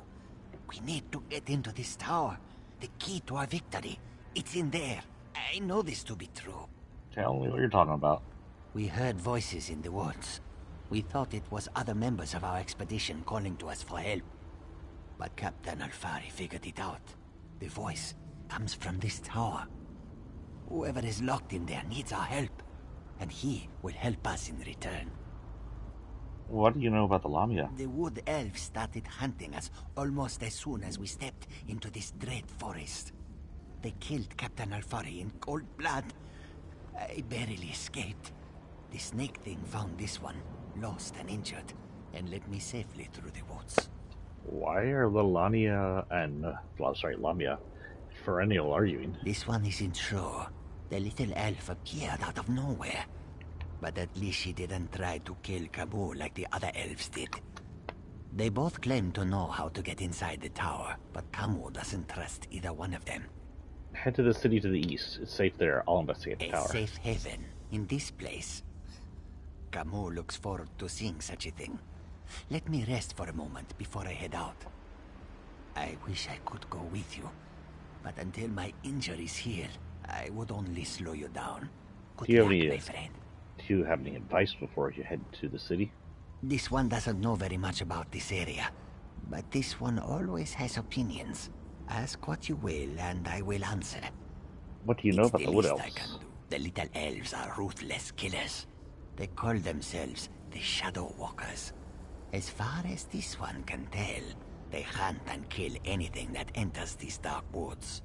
We need to get into this tower. The key to our victory. It's in there. I know this to be true. Tell me what you're talking about. We heard voices in the woods. We thought it was other members of our expedition calling to us for help. But Captain Alfari figured it out. The voice comes from this tower. Whoever is locked in there needs our help, and he will help us in return. What do you know about the Lamia? The wood elves started hunting us almost as soon as we stepped into this dread forest. They killed Captain Alfari in cold blood. I barely escaped. The snake thing found this one, lost and injured, and led me safely through the woods. Why are the Lamia and Lamia perennial arguing? This one isn't sure. The little elf appeared out of nowhere. But at least she didn't try to kill Kabul like the other elves did. They both claim to know how to get inside the tower, but Kamu doesn't trust either one of them. Head to the city to the east. It's safe there. I'll investigate the A tower. safe haven in this place. Camus looks forward to seeing such a thing. Let me rest for a moment before I head out. I wish I could go with you, but until my injuries heal, I would only slow you down. Good luck, my friend. Do you have any advice before you head to the city? This one doesn't know very much about this area, but this one always has opinions. Ask what you will, and I will answer. What do you know about the Wood Elves? I can do. The little elves are ruthless killers. They call themselves the Shadow Walkers. As far as this one can tell, they hunt and kill anything that enters these dark woods.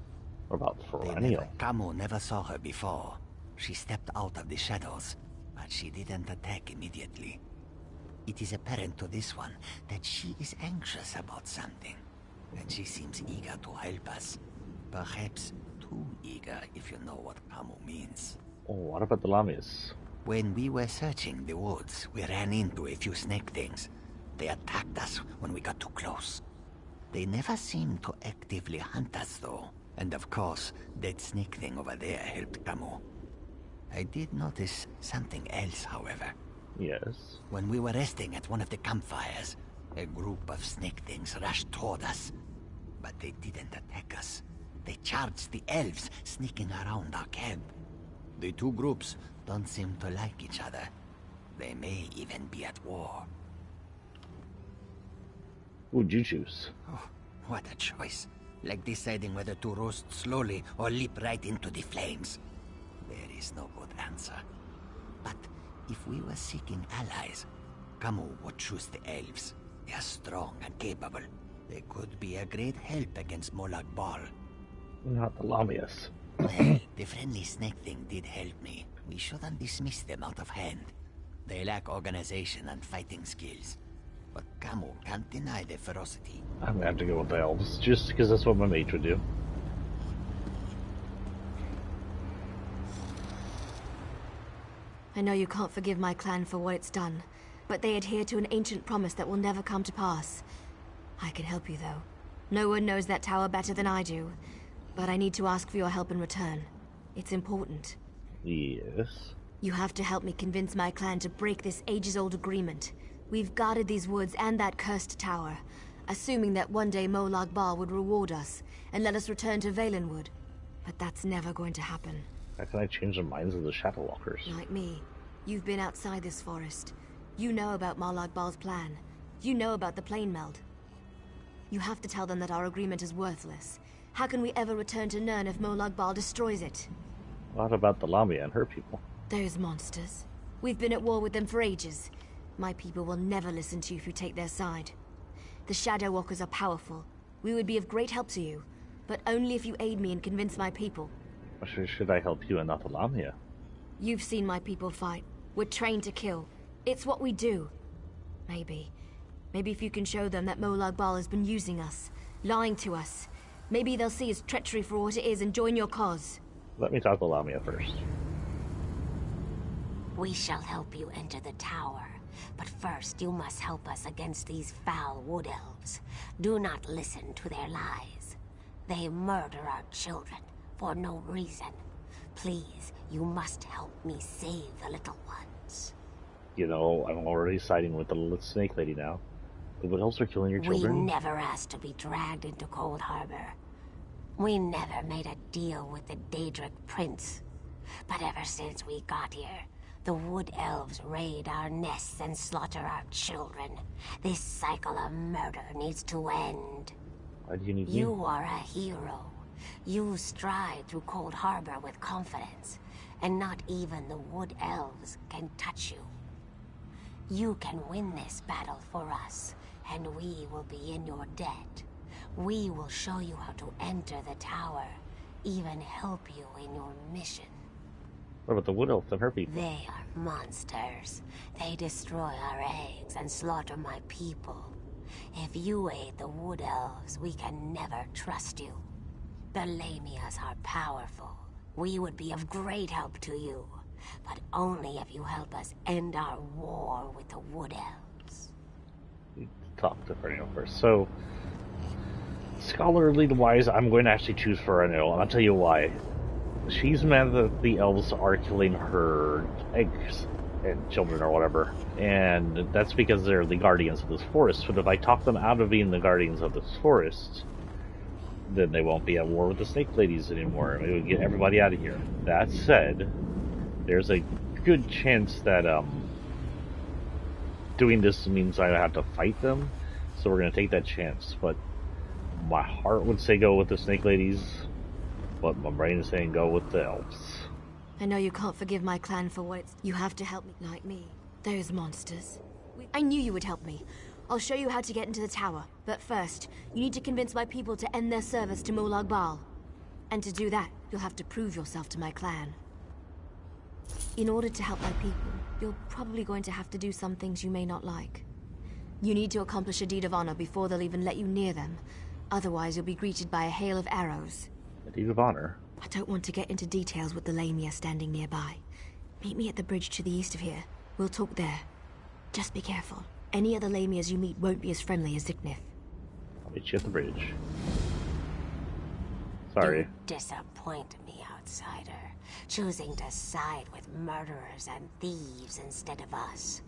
What about Perennial? Camus never saw her before. She stepped out of the shadows, but she didn't attack immediately. It is apparent to this one that she is anxious about something, and she seems eager to help us. Perhaps too eager, if you know what Camus means. Oh, what about the Lamias? When we were searching the woods, we ran into a few snake things. They attacked us when we got too close. They never seemed to actively hunt us, though. And of course, that snake thing over there helped Camus. I did notice something else, however. Yes? When we were resting at one of the campfires, a group of snake things rushed toward us. But they didn't attack us. They charged the elves sneaking around our camp. The two groups don't seem to like each other. They may even be at war. Who would you choose? Oh, what a choice. Like deciding whether to roast slowly or leap right into the flames. There is no good answer. But if we were seeking allies, Camus would choose the elves. They are strong and capable. They could be a great help against Molag Bal. Not the Lamias. Well, the friendly snake thing did help me. We shouldn't dismiss them out of hand. They lack organization and fighting skills. But Camus can't deny their ferocity. I'm gonna have to go with the elves, just because that's what my mage would do. I know you can't forgive my clan for what it's done, but they adhere to an ancient promise that will never come to pass. I can help you, though. No one knows that tower better than I do, but I need to ask for your help in return. It's important. Yes? You have to help me convince my clan to break this ages-old agreement. We've guarded these woods and that cursed tower, assuming that one day Molag Bal would reward us and let us return to Valenwood. But that's never going to happen. How can I change the minds of the Shadow Walkers? Like me, you've been outside this forest. You know about Molag Bal's plan. You know about the plane meld. You have to tell them that our agreement is worthless. How can we ever return to Nirn if Molag Bal destroys it? What about the Lamia and her people? Those monsters. We've been at war with them for ages. My people will never listen to you if you take their side. The Shadow Walkers are powerful. We would be of great help to you, but only if you aid me and convince my people. Should I help you and not the Lamia? You've seen my people fight. We're trained to kill. It's what we do. Maybe if you can show them that Molag Bal has been using us, lying to us, maybe they'll see his treachery for what it is and join your cause. Let me talk to Lamia first. We shall help you enter the tower, but first you must help us against these foul wood elves. Do not listen to their lies. They murder our children for no reason. Please, you must help me save the little ones. You know, I'm already siding with the little snake lady now. The Wood Elves are killing your children? We never asked to be dragged into Cold Harbor. We never made a deal with the Daedric Prince. But ever since we got here, the Wood Elves raid our nests and slaughter our children. This cycle of murder needs to end. Why do you need You me? are a hero. You stride through Cold Harbor with confidence, and not even the Wood Elves can touch you. You can win this battle for us, and we will be in your debt. We will show you how to enter the tower, even help you in your mission. What about the Wood Elf and her people? They are monsters. They destroy our eggs and slaughter my people. If you aid the Wood Elves, we can never trust you. The Lamias are powerful. We would be of great help to you, but only if you help us end our war with the Wood Elves. Talk to Perennial first. So, Scholarly-wise, I'm going to actually choose Ferrano, and I'll tell you why. She's mad that the elves are killing her eggs and children or whatever, and that's because they're the guardians of this forest. But if I talk them out of being the guardians of this forest, then they won't be at war with the snake ladies anymore, and we would get everybody out of here. That said, there's a good chance that doing this means I have to fight them, so we're going to take that chance. But my heart would say go with the snake ladies, but my brain is saying go with the elves. I know you can't forgive my clan for what it's... You have to help me, like me. Those monsters. I knew you would help me. I'll show you how to get into the tower. But first, you need to convince my people to end their service to Molag Bal. And to do that, you'll have to prove yourself to my clan. In order to help my people, you're probably going to have to do some things you may not like. You need to accomplish a deed of honor before they'll even let you near them. Otherwise, you'll be greeted by a hail of arrows. A deed of honor? I don't want to get into details with the Lamia standing nearby. Meet me at the bridge to the east of here. We'll talk there. Just be careful. Any other Lamias you meet won't be as friendly as Ziknith. I'll meet you at the bridge. Sorry. You disappoint me, outsider. Choosing to side with murderers and thieves instead of us.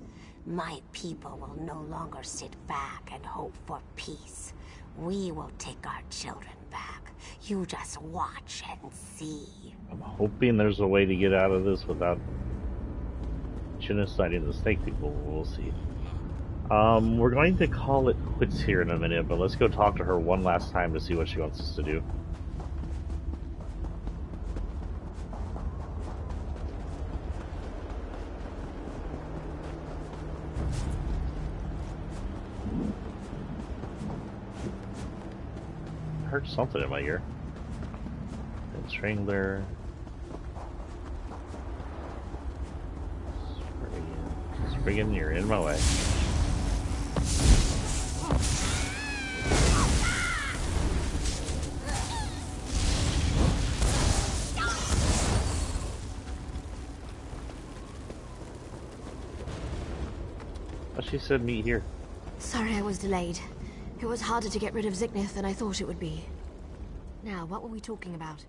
My people will no longer sit back and hope for peace. We will take our children back. You just watch and see. I'm hoping there's a way to get out of this without genociding the snake people. We'll see. We're going to call it quits here in a minute, but let's go talk to her one last time to see what she wants us to do. I heard something in my ear. Strangler. Spriggan, you're in my way. But she said meet here. Sorry I was delayed. It was harder to get rid of Ziknith than I thought it would be. Now, what were we talking about?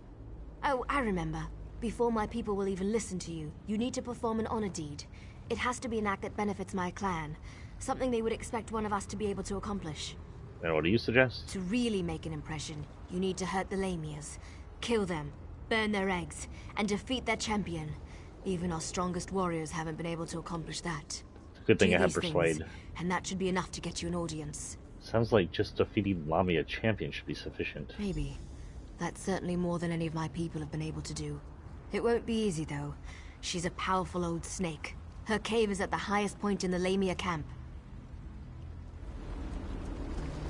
Oh, I remember. Before my people will even listen to you, you need to perform an honor deed. It has to be an act that benefits my clan. Something they would expect one of us to be able to accomplish. And what do you suggest? To really make an impression, you need to hurt the Lamias. Kill them, burn their eggs, and defeat their champion. Even our strongest warriors haven't been able to accomplish that. Good thing Do I had these things, Persuade. and that should be enough to get you an audience. Sounds like just defeating Lamia champion should be sufficient. Maybe. That's certainly more than any of my people have been able to do. It won't be easy, though. She's a powerful old snake. Her cave is at the highest point in the Lamia camp.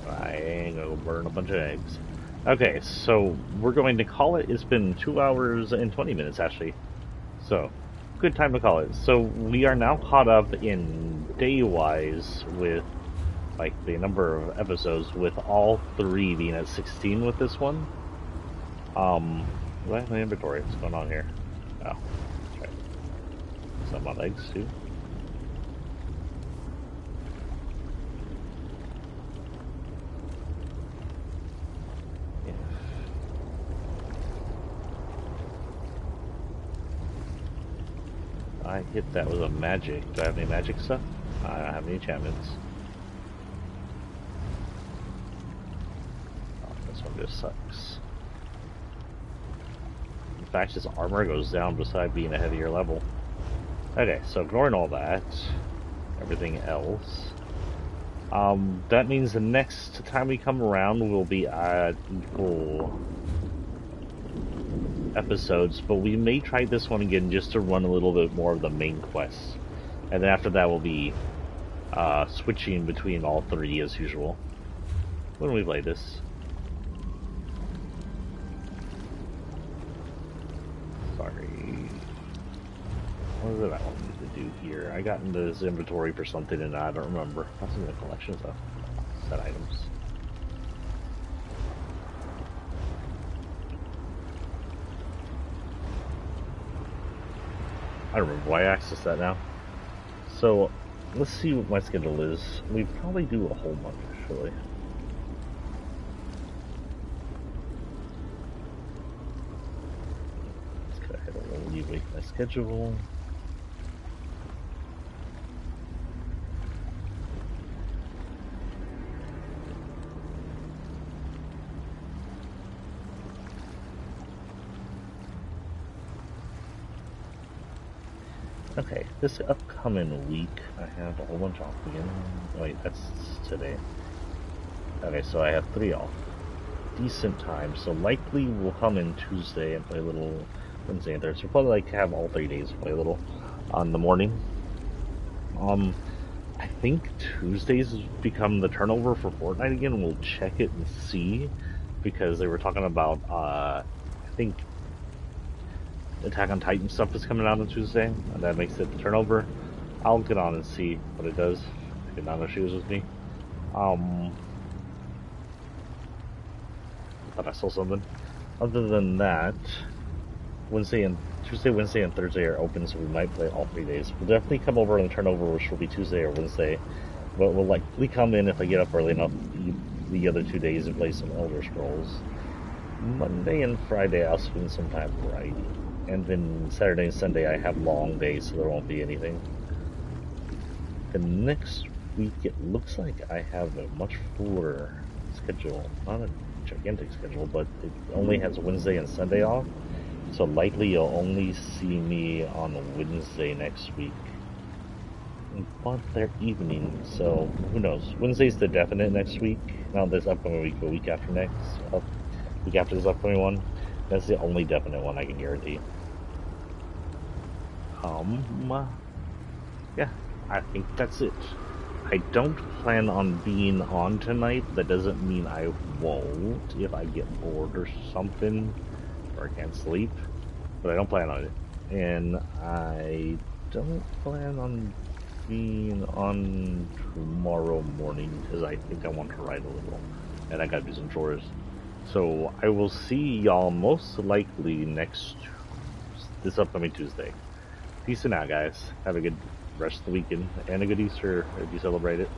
I ain't gonna burn a bunch of eggs. Okay, so we're going to call it. It's been 2 hours and 20 minutes, actually. So, good time to call it. So, we are now caught up in day-wise with, like, the number of episodes, with all 3 being at 16 with this one. Do I have my inventory? What's going on here? Oh, that's right. Some on legs, too. Yeah. I hit that with a magic. Do I have any magic stuff? I don't have any enchantments. Oh, this one just sucks. In fact, his armor goes down beside being a heavier level. Okay, so ignoring all that, everything else, that means the next time we come around will be at equal episodes, but we may try this one again just to run a little bit more of the main quest. And then after that we'll be switching between all 3 as usual. When we play this. Sorry. What did I want me to do here? I got into this inventory for something and I don't remember. That's in the collections though. Set items. I remember why I accessed that now. So, let's see what my schedule is. We probably do a whole month, actually. Wait, my schedule. Okay, this upcoming week, I have a whole bunch off again. Wait, that's today. Okay, so I have 3 off. Decent time, so likely we'll come in Tuesday and play a little Wednesday and Thursday. We'll probably like have all 3 days play a little on the morning. I think Tuesdays has become the turnover for Fortnite again. We'll check it and see, because they were talking about, I think Attack on Titan stuff is coming out on Tuesday, and that makes it the turnover. I'll get on and see what it does. I get no issues with me. Thought I saw something. Other than that, Tuesday, Wednesday, and Thursday are open, so we might play all 3 days. We'll definitely come over on the turnover, which will be Tuesday or Wednesday. But we'll likely come in if I get up early enough the other 2 days and play some Elder Scrolls. Monday and Friday I'll spend some time writing. And then Saturday and Sunday I have long days, so there won't be anything. The next week it looks like I have a much fuller schedule. Not a gigantic schedule, but it only has Wednesday and Sunday off. So likely you'll only see me on Wednesday next week. But they're evening, so who knows? Wednesday's the definite next week. Not this upcoming week, but week after next. Week after this upcoming one. That's the only definite one I can guarantee. Yeah, I think that's it. I don't plan on being on tonight. That doesn't mean I won't if I get bored or something, or I can't sleep. But I don't plan on it. And I don't plan on being on tomorrow morning, because I think I want to write a little. And I gotta do some chores. So I will see y'all most likely this upcoming Tuesday. Peace out, guys. Have a good rest of the weekend and a good Easter if you celebrate it.